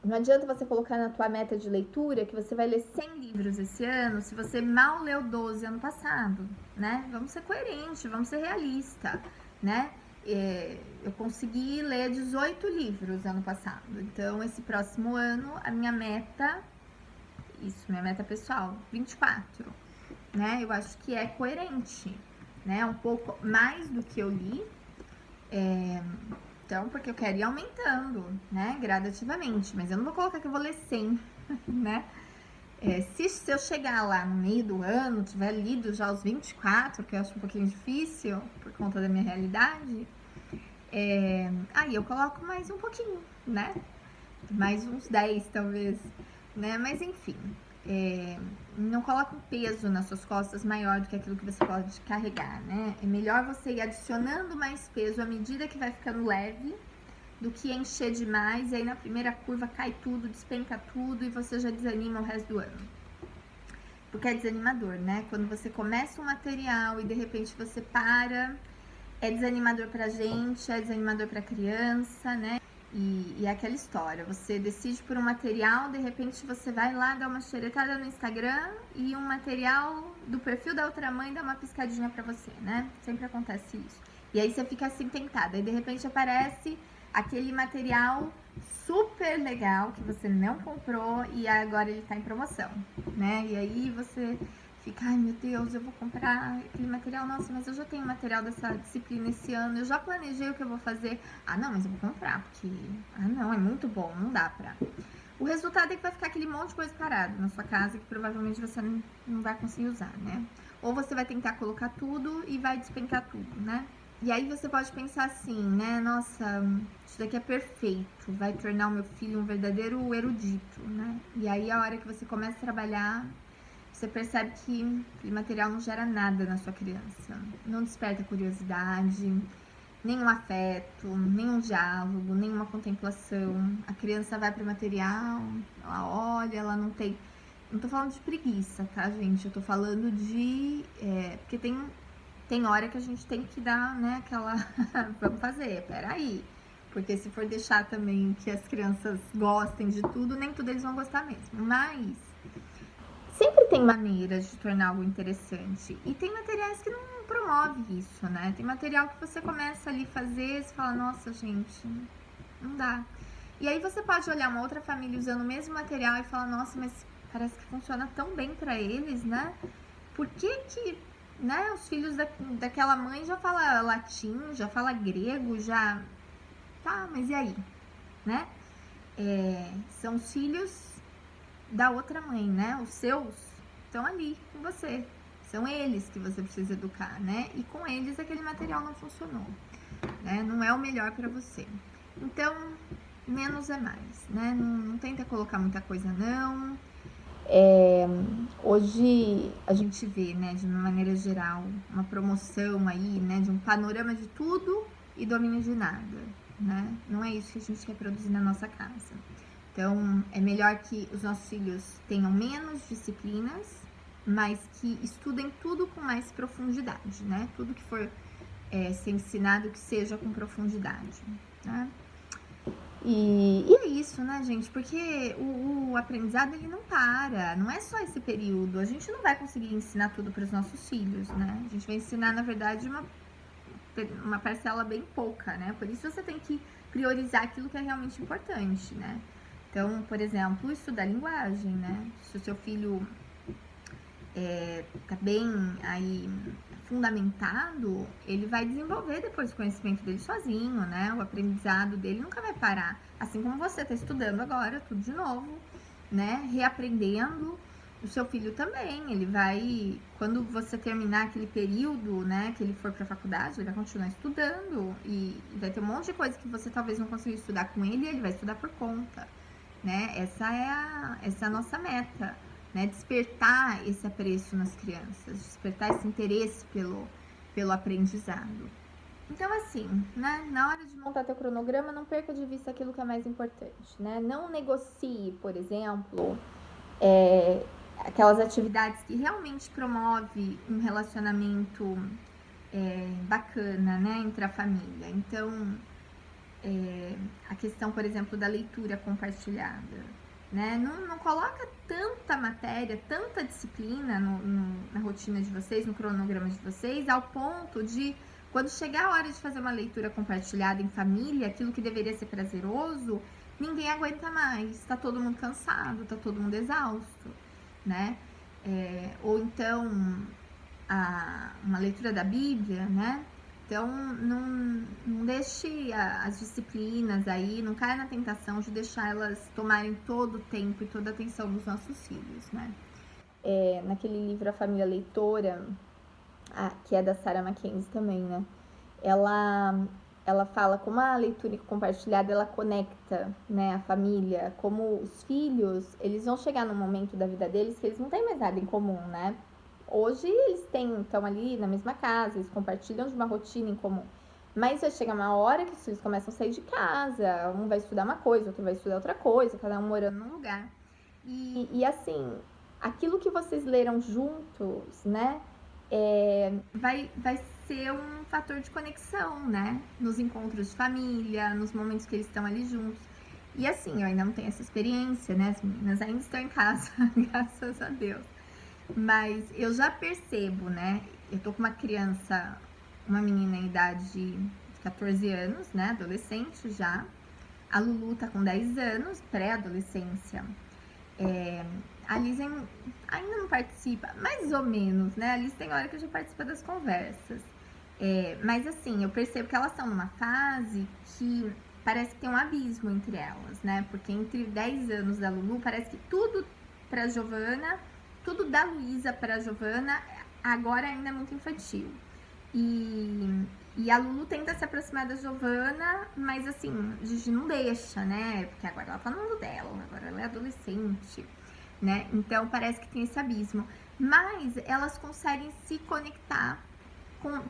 Não adianta você colocar na tua meta de leitura que você vai ler 100 livros esse ano se você mal leu 12 ano passado, né? Vamos ser coerentes, vamos ser realistas, né? Eu consegui ler 18 livros ano passado, então esse próximo ano a minha meta, minha meta pessoal, 24, né? Eu acho que é coerente, né? Um pouco mais do que eu li, então, porque eu quero ir aumentando, né, gradativamente, mas eu não vou colocar que eu vou ler 100, né? Se eu chegar lá no meio do ano, tiver lido já os 24, que eu acho um pouquinho difícil, por conta da minha realidade, aí eu coloco mais um pouquinho, né? Mais uns 10, talvez, né? Mas, enfim, não coloca um peso nas suas costas maior do que aquilo que você pode carregar, né? É melhor você ir adicionando mais peso à medida que vai ficando leve do que encher demais e aí na primeira curva cai tudo, despenca tudo e você já desanima o resto do ano. Porque é desanimador, né? Quando você começa um material e de repente você para, é desanimador pra gente, é desanimador pra criança, né? E é aquela história, você decide por um material, de repente você vai lá dar uma xeretada no Instagram e um material do perfil da outra mãe dá uma piscadinha pra você, né? Sempre acontece isso. E aí você fica assim tentada, e de repente aparece aquele material super legal que você não comprou e agora ele tá em promoção, né? E aí você fica, ai meu Deus, eu vou comprar aquele material, nossa, mas eu já tenho material dessa disciplina esse ano, eu já planejei o que eu vou fazer. Ah, não, mas eu vou comprar, porque, não, é muito bom, não dá pra. O resultado é que vai ficar aquele monte de coisa parado na sua casa que provavelmente você não vai conseguir usar, né? Ou você vai tentar colocar tudo e vai despencar tudo, né? E aí você pode pensar assim, né? Nossa, isso daqui é perfeito, vai tornar o meu filho um verdadeiro erudito, né? E aí a hora que você começa a trabalhar, você percebe que aquele material não gera nada na sua criança. Não desperta curiosidade, nenhum afeto, nenhum diálogo, nenhuma contemplação. A criança vai pro material, ela olha, ela não tem... Não tô falando de preguiça, tá, gente? Eu tô falando de... porque tem hora que a gente tem que dar, né, aquela... Vamos fazer, peraí. Porque se for deixar também que as crianças gostem de tudo, nem tudo eles vão gostar mesmo. Mas sempre tem maneiras de tornar algo interessante. E tem materiais que não promove isso, né? Tem material que você começa ali a fazer, você fala, nossa, gente, não dá. E aí você pode olhar uma outra família usando o mesmo material e falar, nossa, mas parece que funciona tão bem pra eles, né? Por que né, os filhos daquela mãe já fala latim, já fala grego, já... Tá, mas e aí? Né? São os filhos da outra mãe, né? Os seus estão ali com você. São eles que você precisa educar, né? E com eles aquele material não funcionou, né? Não é o melhor para você. Então, menos é mais, né? Não tenta colocar muita coisa, não. Hoje a gente vê, né, de uma maneira geral, uma promoção aí, né, de um panorama de tudo e domínio de nada, né? Não é isso que a gente quer produzir na nossa casa. Então, é melhor que os nossos filhos tenham menos disciplinas, mas que estudem tudo com mais profundidade, né? Tudo que for ser ensinado, que seja com profundidade, né? E é isso, né, gente? Porque o aprendizado, ele não para, não é só esse período. A gente não vai conseguir ensinar tudo para os nossos filhos, né? A gente vai ensinar, na verdade, uma parcela bem pouca, né? Por isso você tem que priorizar aquilo que é realmente importante, né? Então, por exemplo, estudar linguagem, né? Se o seu filho tá bem aí fundamentado, ele vai desenvolver depois o conhecimento dele sozinho, né? O aprendizado dele nunca vai parar. Assim como você está estudando agora, tudo de novo, né? Reaprendendo. O seu filho também, ele vai, quando você terminar aquele período, né, que ele for para a faculdade, ele vai continuar estudando e vai ter um monte de coisa que você talvez não consiga estudar com ele e ele vai estudar por conta, né? Essa é a nossa meta, né? Despertar esse apreço nas crianças, despertar esse interesse pelo aprendizado. Então, assim, né, na hora de montar teu cronograma, não perca de vista aquilo que é mais importante, né? Não negocie, por exemplo, aquelas atividades que realmente promovem um relacionamento bacana, né, entre a família. Então, a questão, por exemplo, da leitura compartilhada, né? Não coloca tanta matéria, tanta disciplina na rotina de vocês, no cronograma de vocês, ao ponto de, quando chegar a hora de fazer uma leitura compartilhada em família, aquilo que deveria ser prazeroso, ninguém aguenta mais, tá todo mundo cansado, tá todo mundo exausto, né? Ou então uma leitura da Bíblia, né? Então não deixe as disciplinas aí, não caia na tentação de deixar elas tomarem todo o tempo e toda a atenção dos nossos filhos, né? Naquele livro A Família Leitora, que é da Sarah Mackenzie também, né? Ela fala como a leitura compartilhada, ela conecta, né, a família, como os filhos, eles vão chegar num momento da vida deles que eles não têm mais nada em comum, né? Hoje eles estão ali na mesma casa, eles compartilham de uma rotina em comum. Mas vai chegar uma hora que os filhos começam a sair de casa, um vai estudar uma coisa, outro vai estudar outra coisa, cada um morando num lugar. E assim, aquilo que vocês leram juntos, né, vai ser um fator de conexão, né? Nos encontros de família, nos momentos que eles estão ali juntos. E assim, eu ainda não tenho essa experiência, né? As meninas ainda estão em casa, graças a Deus. Mas eu já percebo, né? Eu tô com uma criança, uma menina em idade de 14 anos, né? Adolescente já. A Lulu tá com 10 anos, pré-adolescência. A Liz ainda não participa, mais ou menos, né? A Liz tem hora que já participa das conversas. Mas assim, eu percebo que elas estão numa fase que parece que tem um abismo entre elas, né? Porque entre 10 anos da Lulu, parece que tudo pra Giovana, tudo da Luísa pra Giovana, agora ainda é muito infantil. E a Lulu tenta se aproximar da Giovana, mas assim, a gente não deixa, né? Porque agora ela tá no mundo dela, agora ela é adolescente, né? Então parece que tem esse abismo. Mas elas conseguem se conectar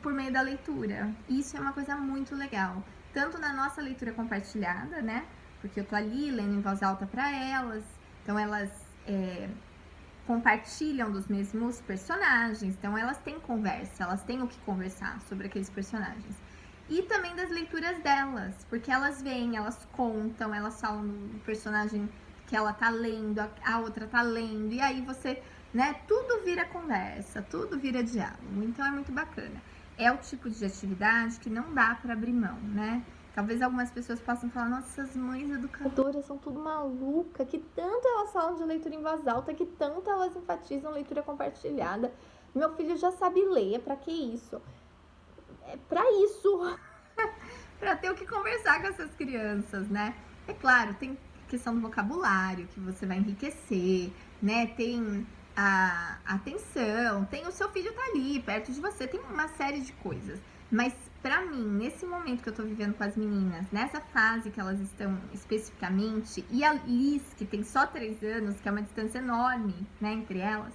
por meio da leitura. Isso é uma coisa muito legal. Tanto na nossa leitura compartilhada, né? Porque eu tô ali lendo em voz alta para elas, então elas compartilham dos mesmos personagens, então elas têm conversa, elas têm o que conversar sobre aqueles personagens. E também das leituras delas, porque elas vêm, elas contam, elas falam do personagem que ela tá lendo, a outra tá lendo, e aí você, né, tudo vira conversa, tudo vira diálogo, então é muito bacana. É o tipo de atividade que não dá para abrir mão, né? Talvez algumas pessoas possam falar, nossa, as mães educadoras são tudo maluca, que tanto elas falam de leitura em voz alta, que tanto elas enfatizam leitura compartilhada. Meu filho já sabe ler, pra que isso? É pra isso, pra ter o que conversar com essas crianças, né? É claro, tem questão do vocabulário, que você vai enriquecer, né? Tem a atenção, tem o seu filho tá ali, perto de você, tem uma série de coisas. Mas pra mim, nesse momento que eu tô vivendo com as meninas, nessa fase que elas estão especificamente, e a Liz, que tem só 3 anos, que é uma distância enorme, né, entre elas,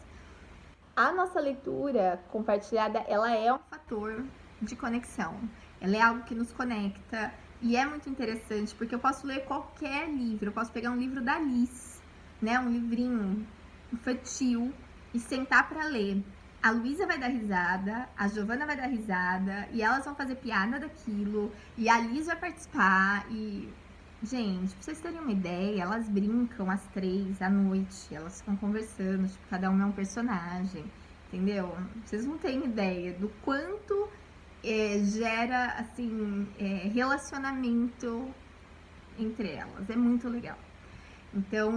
a nossa leitura compartilhada, ela é um fator de conexão. Ela é algo que nos conecta e é muito interessante, porque eu posso ler qualquer livro, eu posso pegar um livro da Liz, né, um livrinho infantil, e sentar para ler. a Luísa vai dar risada, a Giovana vai dar risada, e elas vão fazer piada daquilo, e a Liz vai participar, e... Gente, pra vocês terem uma ideia, elas brincam às 3 da noite, elas ficam conversando, tipo, cada uma é um personagem, entendeu? Vocês não têm ideia do quanto gera, assim, relacionamento entre elas, é muito legal. Então,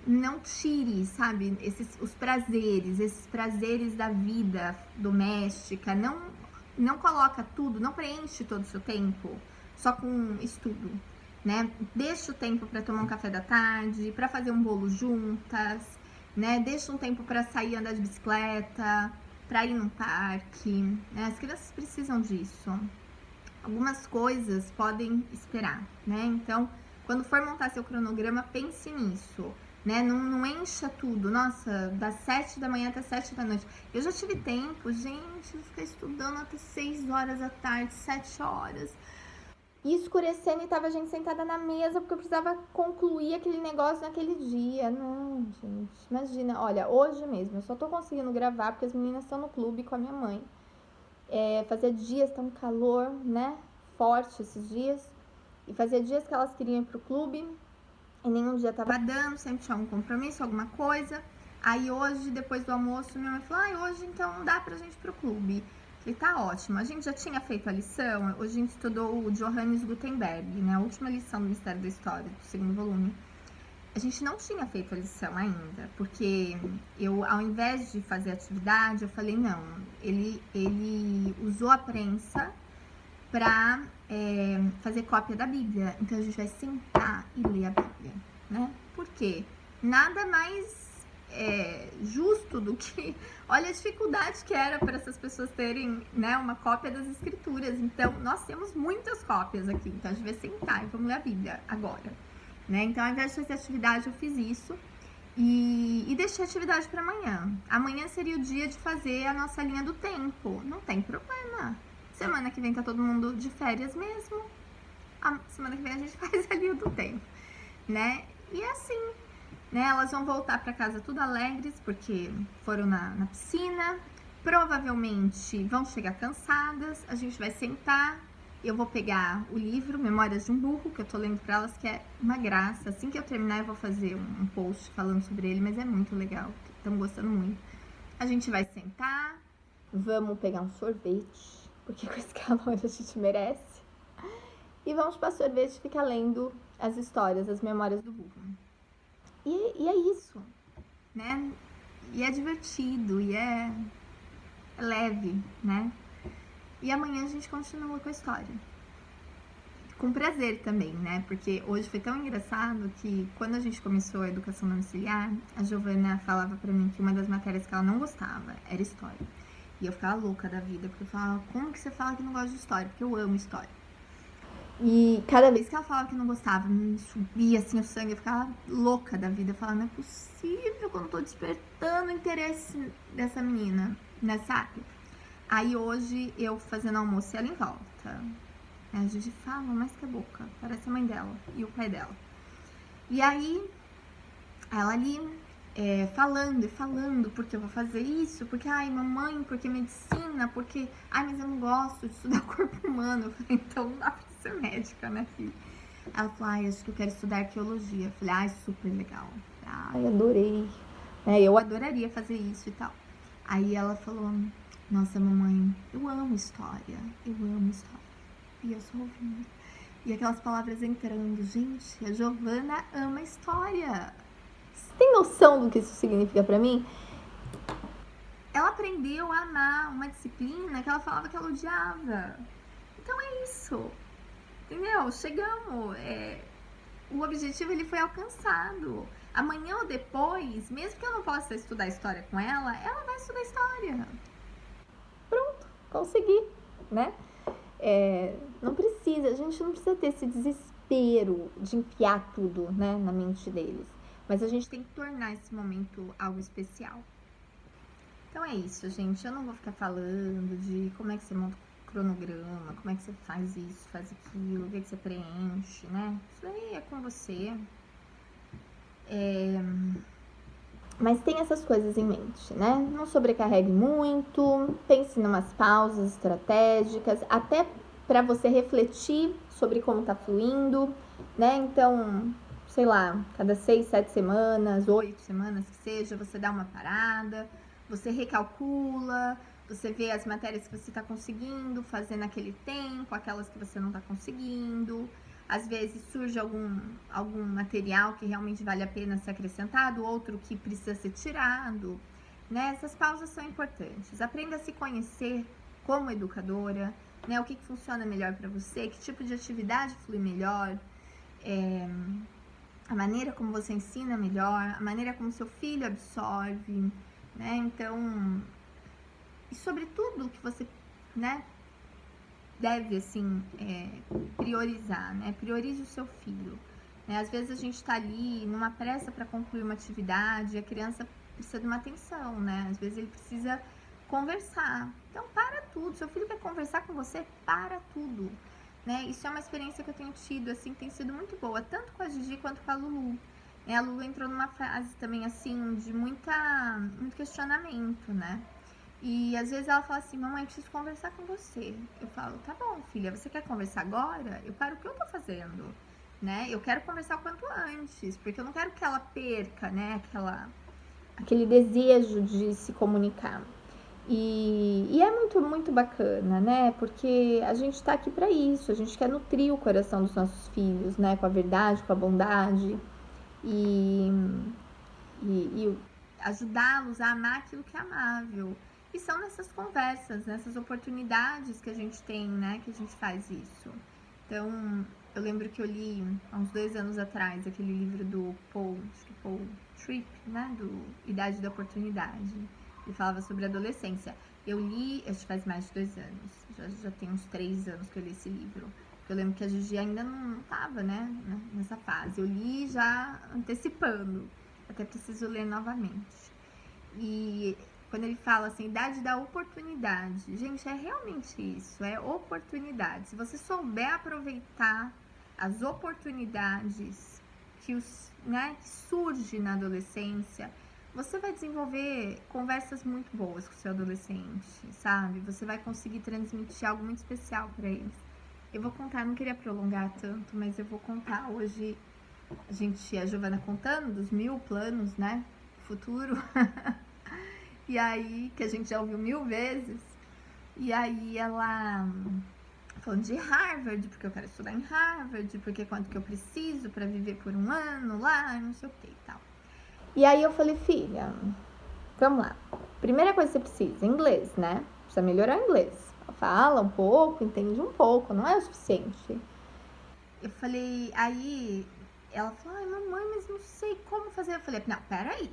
não tire, sabe, esses prazeres da vida doméstica, não coloca tudo, não preenche todo o seu tempo só com estudo, né? Deixa o tempo para tomar um café da tarde, para fazer um bolo juntas, né? Deixa um tempo para sair andar de bicicleta, para ir num parque, né? As crianças precisam disso. Algumas coisas podem esperar, né? Então, quando for montar seu cronograma, pense nisso, né? Não encha tudo, nossa, das 7 da manhã até 7 da noite. Eu já tive tempo, gente, de ficar estudando até 6 horas da tarde, 7 horas. E escurecendo e tava a gente sentada na mesa porque eu precisava concluir aquele negócio naquele dia. Não, gente, imagina. Olha, hoje mesmo, eu só tô conseguindo gravar porque as meninas estão no clube com a minha mãe. Fazia dias, tá um calor, né, forte esses dias. E fazia dias que elas queriam ir pro clube e nenhum dia tava dando, sempre tinha um compromisso, alguma coisa. Aí hoje, depois do almoço, minha mãe falou, hoje então não dá pra gente ir pro clube. Falei, tá ótimo. A gente já tinha feito a lição, hoje a gente estudou o Johannes Gutenberg, né, a última lição do Mistério da História, do segundo volume. A gente não tinha feito a lição ainda, porque eu, ao invés de fazer atividade, eu falei, não, ele usou a prensa para fazer cópia da Bíblia. Então a gente vai sentar e ler a Bíblia, né? Por quê? Nada mais justo do que... Olha a dificuldade que era para essas pessoas terem, né, uma cópia das Escrituras. Então, nós temos muitas cópias aqui. Então a gente vai sentar e vamos ler a Bíblia agora, né? Então, ao invés de fazer atividade, eu fiz isso. E deixei a atividade para amanhã. Amanhã seria o dia de fazer a nossa linha do tempo. Não tem problema. Semana que vem tá todo mundo de férias mesmo. A semana que vem a gente faz a linha do tempo, né? E é assim, né? Elas vão voltar para casa tudo alegres, porque foram na piscina. Provavelmente vão chegar cansadas. A gente vai sentar. Eu vou pegar o livro Memórias de um Burro, que eu tô lendo pra elas, que é uma graça. Assim que eu terminar, eu vou fazer um post falando sobre ele, mas é muito legal. Estão gostando muito. A gente vai sentar, vamos pegar um sorvete, porque com esse calor a gente merece. E vamos para sorvete e ficar lendo as histórias, as memórias do burro. E é isso, né? E é divertido, e é leve, né? E amanhã a gente continua com a história. Com prazer também, né? Porque hoje foi tão engraçado que quando a gente começou a educação domiciliar, a Giovana falava pra mim que uma das matérias que ela não gostava era história. E eu ficava louca da vida, porque eu falava, como que você fala que não gosta de história? Porque eu amo história. E cada vez que ela falava que não gostava, me subia assim o sangue, eu ficava louca da vida. Eu falava, não é possível que eu não tô despertando o interesse dessa menina nessa área. Aí hoje eu fazendo almoço e ela em volta. A gente fala mais que a boca, parece a mãe dela e o pai dela. E aí, ela ali falando e falando, porque eu vou fazer isso, porque, ai, mamãe, porque medicina, porque, ai, mas eu não gosto de estudar corpo humano. Eu falei, então não dá pra ser médica, né, filha? Ela falou, ai, acho que eu quero estudar arqueologia. Eu falei, ai, super legal. Ai, adorei. Eu adoraria fazer isso e tal. Aí ela falou, nossa, mamãe, eu amo história, eu amo história. E eu só ouvindo. E aquelas palavras entrando. Gente, a Giovana ama história. Você tem noção do que isso significa pra mim? Ela aprendeu a amar uma disciplina que ela falava que ela odiava. Então é isso. Entendeu? Chegamos. O objetivo ele foi alcançado. Amanhã ou depois, mesmo que eu não possa estudar história com ela vai estudar história. Pronto, consegui, né? Não precisa, a gente não precisa ter esse desespero de enfiar tudo, né, na mente deles. Mas a gente tem que tornar esse momento algo especial. Então é isso, gente. Eu não vou ficar falando de como é que você monta o cronograma, como é que você faz isso, faz aquilo, o que você preenche, né? Isso aí é com você. Mas tem essas coisas em mente, né? Não sobrecarregue muito, pense em umas pausas estratégicas, até para você refletir sobre como tá fluindo, né? Então, sei lá, cada 6, 7 semanas, 8 semanas que seja, você dá uma parada, você recalcula, você vê as matérias que você tá conseguindo fazer naquele tempo, aquelas que você não tá conseguindo. Às vezes surge algum material que realmente vale a pena ser acrescentado, outro que precisa ser tirado, né? Essas pausas são importantes. Aprenda a se conhecer como educadora, né? O que funciona melhor para você, que tipo de atividade flui melhor, a maneira como você ensina melhor, a maneira como seu filho absorve, né? Então, e sobre tudo que você, né, deve, assim, priorizar, né? Priorize o seu filho, né? Às vezes a gente tá ali numa pressa para concluir uma atividade, a criança precisa de uma atenção, né? Às vezes ele precisa conversar. Então, para tudo. Seu filho quer conversar com você, para tudo, né? Isso é uma experiência que eu tenho tido, assim, que tem sido muito boa, tanto com a Gigi quanto com a Lulu. A Lulu entrou numa fase também, assim, de muito questionamento, né? E às vezes ela fala assim, mamãe, preciso conversar com você. Eu falo, tá bom, filha, você quer conversar agora? Eu paro o que eu tô fazendo, né? Eu quero conversar o quanto antes, porque eu não quero que ela perca, né, aquele desejo de se comunicar. E é muito, muito bacana, né? Porque a gente tá aqui para isso, a gente quer nutrir o coração dos nossos filhos, né? Com a verdade, com a bondade. E ajudá-los a amar aquilo que é amável. E são nessas conversas, nessas oportunidades que a gente tem, né, que a gente faz isso. Então, eu lembro que eu li há uns 2 anos atrás aquele livro do Paul Tripp, né, do Idade da Oportunidade. Ele falava sobre adolescência. Eu li, acho que faz mais de 2 anos, já tem uns 3 anos que eu li esse livro. Eu lembro que a Gigi ainda não estava, né, nessa fase. Eu li já antecipando. Até preciso ler novamente. E quando ele fala assim, idade da oportunidade, gente, é realmente isso, é oportunidade. Se você souber aproveitar as oportunidades que surge na adolescência, você vai desenvolver conversas muito boas com o seu adolescente, sabe? Você vai conseguir transmitir algo muito especial para eles. Eu vou contar, não queria prolongar tanto, mas eu vou contar hoje. A Giovana contando dos 1000 planos, né, futuro, e aí, que a gente já ouviu 1000 vezes, e aí ela falando de Harvard, porque eu quero estudar em Harvard, porque quanto que eu preciso para viver por 1 ano lá, não sei o que e tal. E aí eu falei, filha, vamos lá, primeira coisa que você precisa, inglês, né, precisa melhorar o inglês, fala um pouco, entende um pouco, não é o suficiente. Eu falei, aí ela falou, ai mamãe, mas não sei como fazer. Eu falei, não, peraí.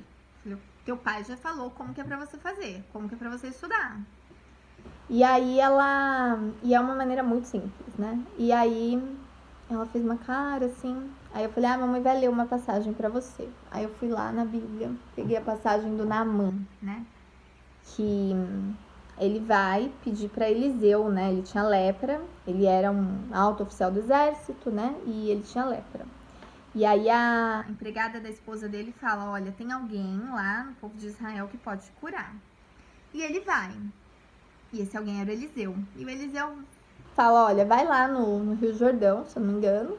Teu pai já falou como que é pra você fazer, como que é pra você estudar. E aí e é uma maneira muito simples, né? E aí ela fez uma cara assim, aí eu falei, mamãe vai ler uma passagem pra você. Aí eu fui lá na Bíblia, peguei a passagem do Naamã, né? Que ele vai pedir para Eliseu, né? Ele tinha lepra, ele era um alto oficial do exército, né? E ele tinha lepra. E aí a empregada da esposa dele fala, olha, tem alguém lá no povo de Israel que pode te curar. E ele vai. E esse alguém era o Eliseu. E o Eliseu fala, olha, vai lá no Rio Jordão, se eu não me engano,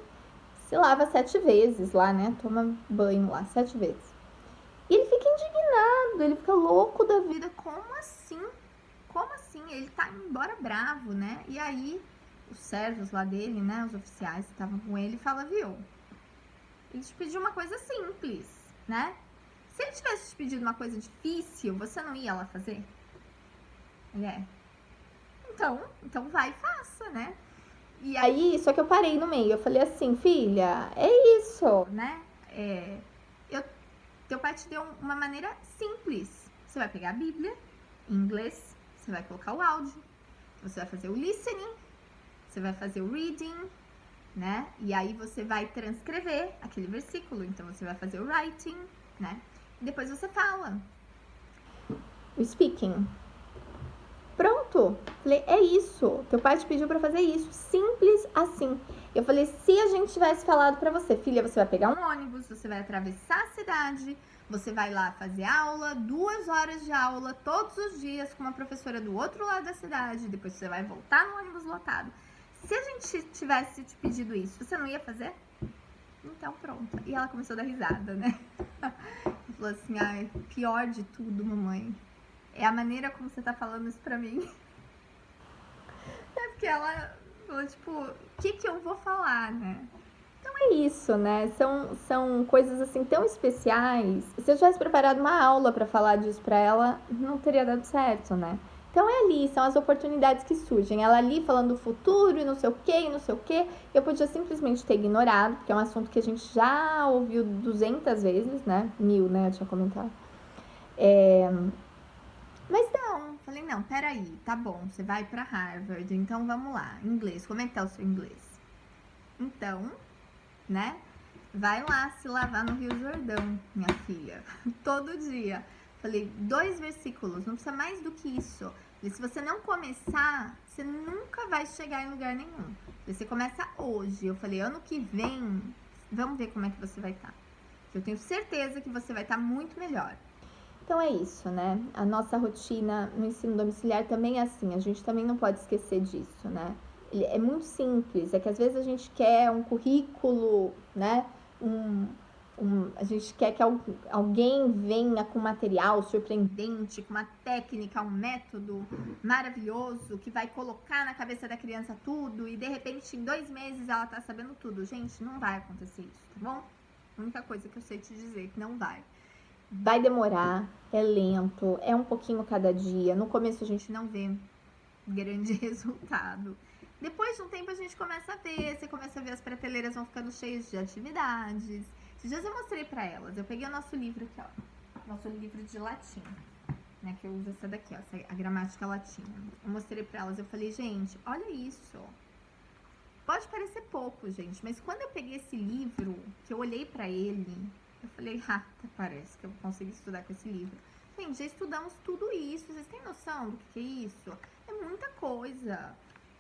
se lava 7 vezes lá, né? Toma banho lá 7 vezes. E ele fica indignado, ele fica louco da vida. Como assim? Como assim? Ele tá indo embora bravo, né? E aí, os servos lá dele, né? Os oficiais que estavam com ele, falam, viu? Ele te pediu uma coisa simples, né? Se ele tivesse te pedido uma coisa difícil, você não ia lá fazer? Ele Então vai e faça, né? E aí, só que eu parei no meio. Eu falei assim, filha, é isso, né? Teu pai te deu uma maneira simples. Você vai pegar a Bíblia em inglês, você vai colocar o áudio, você vai fazer o listening, você vai fazer o reading, né? E aí você vai transcrever aquele versículo. Então você vai fazer o writing, né? E depois você fala. O speaking. Pronto. Falei, é isso. Teu pai te pediu pra fazer isso. Simples assim. Eu falei, se a gente tivesse falado pra você, filha, você vai pegar um ônibus, você vai atravessar a cidade, Você vai lá fazer aula, 2 horas de aula todos os dias com uma professora do outro lado da cidade, depois você vai voltar no ônibus lotado. Se a gente tivesse te pedido isso, você não ia fazer? Então pronto. E ela começou a dar risada, né? E falou assim, ai, pior de tudo, mamãe, é a maneira como você tá falando isso pra mim. É porque ela falou, tipo, o que eu vou falar, né? Então é isso, né? São coisas assim tão especiais. Se eu tivesse preparado uma aula pra falar disso pra ela, não teria dado certo, né? Então é ali, são as oportunidades que surgem. Ela ali falando do futuro e não sei o que, e não sei o que. Eu podia simplesmente ter ignorado, porque é um assunto que a gente já ouviu 200 vezes, né? 1000, né? Eu tinha comentado. Mas não, falei, não, peraí, tá bom, você vai pra Harvard, então vamos lá. Inglês, como é que tá o seu inglês? Então, né? Vai lá se lavar no Rio Jordão, minha filha. Todo dia. Falei, 2 versículos, não precisa mais do que isso. Falei, se você não começar, você nunca vai chegar em lugar nenhum. Falei, você começa hoje. Eu falei, ano que vem, vamos ver como é que você vai estar. Eu tenho certeza que você vai estar muito melhor. Então é isso, né? A nossa rotina no ensino domiciliar também é assim, a gente também não pode esquecer disso, né? É muito simples, é que às vezes a gente quer um currículo, né? A gente quer que alguém venha com material surpreendente, com uma técnica, um método maravilhoso que vai colocar na cabeça da criança tudo e de repente em 2 meses ela tá sabendo tudo. Gente, não vai acontecer isso, tá bom? A única coisa que eu sei te dizer é que não vai. Vai demorar, é lento, é um pouquinho cada dia. No começo a gente não vê grande resultado. Depois de um tempo a gente começa a ver, você começa a ver as prateleiras vão ficando cheias de atividades. Esses dias eu mostrei pra elas, eu peguei o nosso livro aqui, ó, nosso livro de latim, né, que eu uso essa daqui, ó, a gramática latina. Eu mostrei pra elas, eu falei, gente, olha isso. Pode parecer pouco, gente, mas quando eu peguei esse livro, que eu olhei pra ele, eu falei, até parece que eu vou conseguir estudar com esse livro. Gente, já estudamos tudo isso, vocês têm noção do que é isso? É muita coisa,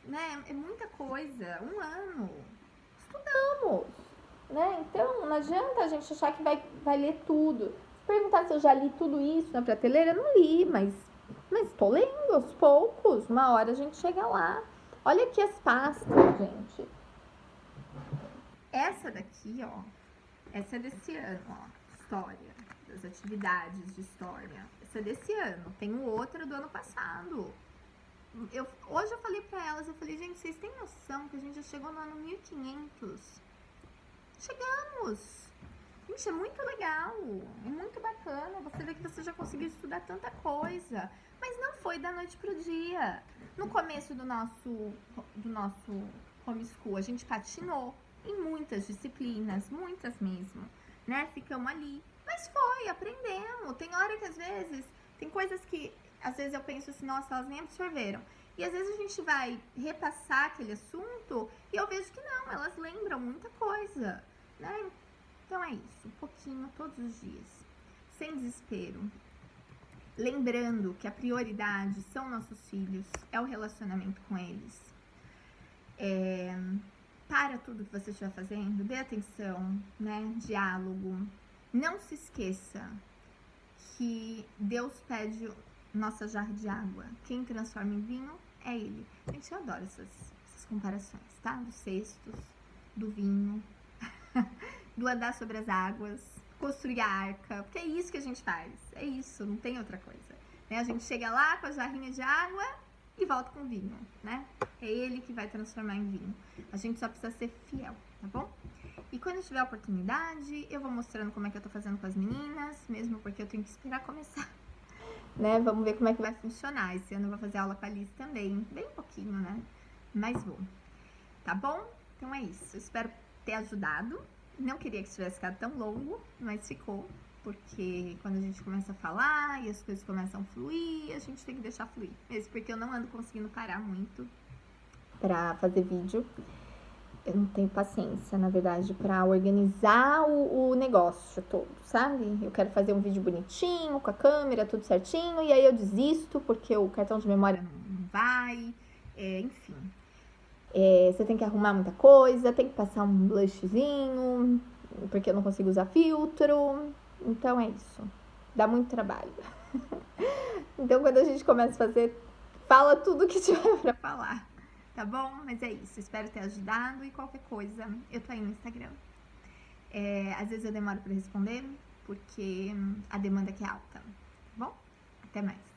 né? É muita coisa, 1 ano. Estudamos, né? Então, não adianta a gente achar que vai ler tudo. Se perguntar se eu já li tudo isso na prateleira, eu não li, mas tô lendo aos poucos. Uma hora a gente chega lá. Olha aqui as pastas, gente. Essa daqui, ó, essa é desse ano, ó, história, das atividades de história. Essa é desse ano, tem outra do ano passado. Hoje eu falei pra elas, eu falei, gente, vocês têm noção que a gente já chegou no ano 1500? Chegamos! Gente, é muito legal, é muito bacana, você vê que você já conseguiu estudar tanta coisa, mas não foi da noite pro dia. No começo do nosso homeschool, a gente patinou em muitas disciplinas, muitas mesmo, né? Ficamos ali, mas aprendemos. Tem hora que às vezes, tem coisas que às vezes eu penso assim, nossa, elas nem absorveram. E às vezes a gente vai repassar aquele assunto e eu vejo que não, elas lembram muita coisa, né? Então é isso, um pouquinho todos os dias, sem desespero. Lembrando que a prioridade são nossos filhos, é o relacionamento com eles. Para tudo que você estiver fazendo, dê atenção, né? Diálogo. Não se esqueça que Deus pede nossa jarra de água. Quem transforma em vinho é Ele. Gente, eu adoro essas comparações, tá? Dos cestos, do vinho, do andar sobre as águas, construir a arca, porque é isso que a gente faz. É isso, não tem outra coisa. Né? A gente chega lá com a jarrinha de água e volta com vinho, né? É Ele que vai transformar em vinho. A gente só precisa ser fiel, tá bom? E quando eu tiver a oportunidade, eu vou mostrando como é que eu tô fazendo com as meninas, mesmo porque eu tenho que esperar começar, né? Vamos ver como é que vai funcionar. Esse ano eu vou fazer aula com a Liz também, bem pouquinho, né? Mas vou, tá bom? Então é isso, eu espero ter ajudado. Não queria que tivesse ficado tão longo, mas ficou, porque quando a gente começa a falar e as coisas começam a fluir, a gente tem que deixar fluir. Mesmo porque eu não ando conseguindo parar muito pra fazer vídeo. Eu não tenho paciência, na verdade, pra organizar o negócio todo, sabe? Eu quero fazer um vídeo bonitinho, com a câmera, tudo certinho, e aí eu desisto, porque o cartão de memória não vai, enfim. Você tem que arrumar muita coisa, tem que passar um blushzinho, porque eu não consigo usar filtro. Então é isso. Dá muito trabalho. Então quando a gente começa a fazer, fala tudo que tiver pra falar. Tá bom? Mas é isso. Espero ter ajudado e qualquer coisa, eu tô aí no Instagram. Às vezes eu demoro pra responder, porque a demanda aqui é alta. Tá bom? Até mais.